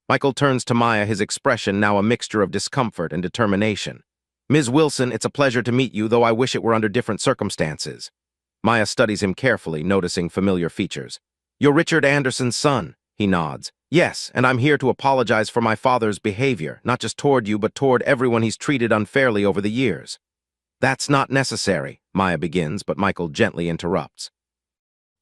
Michael turns to Maya, his expression now a mixture of discomfort and determination. "Ms. Wilson, it's a pleasure to meet you, though I wish it were under different circumstances." Maya studies him carefully, noticing familiar features. "You're Richard Anderson's son," he nods. "Yes, and I'm here to apologize for my father's behavior, not just toward you, but toward everyone he's treated unfairly over the years." "That's not necessary," Maya begins, but Michael gently interrupts.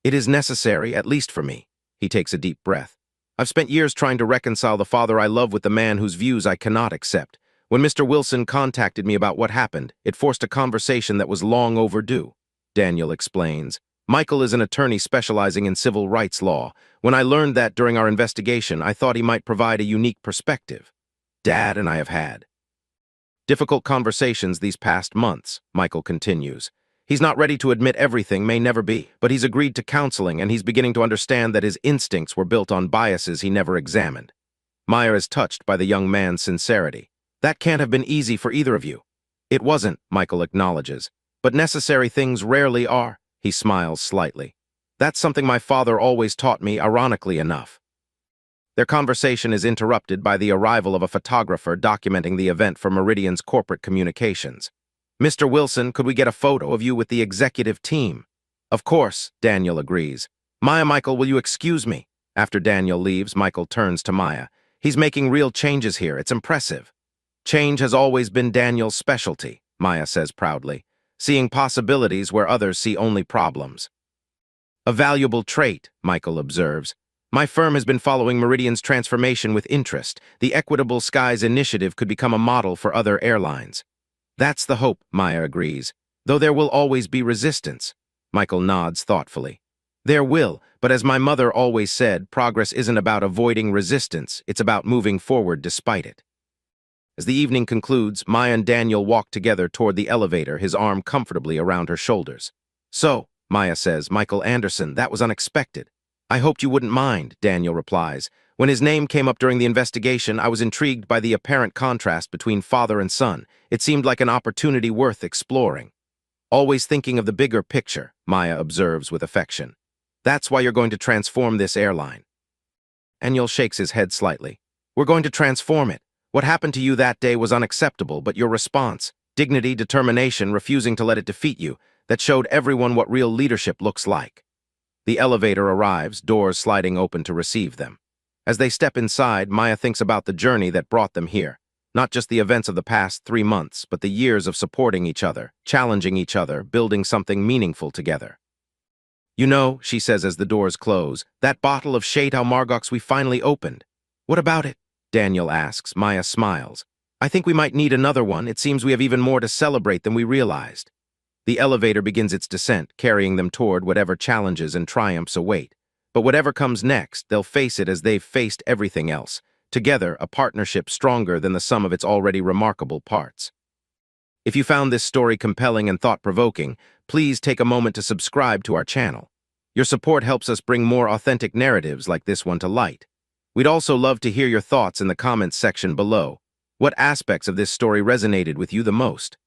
"It is necessary, at least for me." He takes a deep breath. "I've spent years trying to reconcile the father I love with the man whose views I cannot accept. When Mr. Wilson contacted me about what happened, it forced a conversation that was long overdue. Daniel explains. Michael is an attorney specializing in civil rights law. When I learned that during our investigation, I thought he might provide a unique perspective. Dad and I have had difficult conversations these past months, Michael continues. He's not ready to admit everything, may never be, but he's agreed to counseling and he's beginning to understand that his instincts were built on biases he never examined. Maya is touched by the young man's sincerity. That can't have been easy for either of you. It wasn't, Michael acknowledges. But necessary things rarely are. He smiles slightly. That's something my father always taught me, ironically enough. Their conversation is interrupted by the arrival of a photographer documenting the event for Meridian's corporate communications. Mr. Wilson, could we get a photo of you with the executive team? Of course, Daniel agrees. Maya, Michael, will you excuse me? After Daniel leaves, Michael turns to Maya. He's making real changes here. It's impressive. Change has always been Daniel's specialty, Maya says proudly, seeing possibilities where others see only problems. A valuable trait, Michael observes. My firm has been following Meridian's transformation with interest. The Equitable Skies initiative could become a model for other airlines. That's the hope, Maya agrees, though there will always be resistance. Michael nods thoughtfully. There will, but as my mother always said, progress isn't about avoiding resistance, it's about moving forward despite it. As the evening concludes, Maya and Daniel walk together toward the elevator, his arm comfortably around her shoulders. So, Maya says, Michael Anderson, that was unexpected. I hoped you wouldn't mind, Daniel replies. When his name came up during the investigation, I was intrigued by the apparent contrast between father and son. It seemed like an opportunity worth exploring. Always thinking of the bigger picture, Maya observes with affection. That's why you're going to transform this airline. Daniel shakes his head slightly. We're going to transform it. What happened to you that day was unacceptable, but your response, dignity, determination, refusing to let it defeat you, that showed everyone what real leadership looks like. The elevator arrives, doors sliding open to receive them. As they step inside, Maya thinks about the journey that brought them here. Not just the events of the past 3 months, but the years of supporting each other, challenging each other, building something meaningful together. You know, she says as the doors close, that bottle of Chateau Margaux we finally opened. What about it? Daniel asks. Maya smiles. I think we might need another one. It seems we have even more to celebrate than we realized. The elevator begins its descent, carrying them toward whatever challenges and triumphs await. But whatever comes next, they'll face it as they've faced everything else. Together, a partnership stronger than the sum of its already remarkable parts. If you found this story compelling and thought-provoking, please take a moment to subscribe to our channel. Your support helps us bring more authentic narratives like this one to light. We'd also love to hear your thoughts in the comments section below. What aspects of this story resonated with you the most?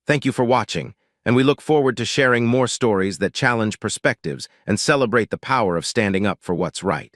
Thank you for watching, and we look forward to sharing more stories that challenge perspectives and celebrate the power of standing up for what's right.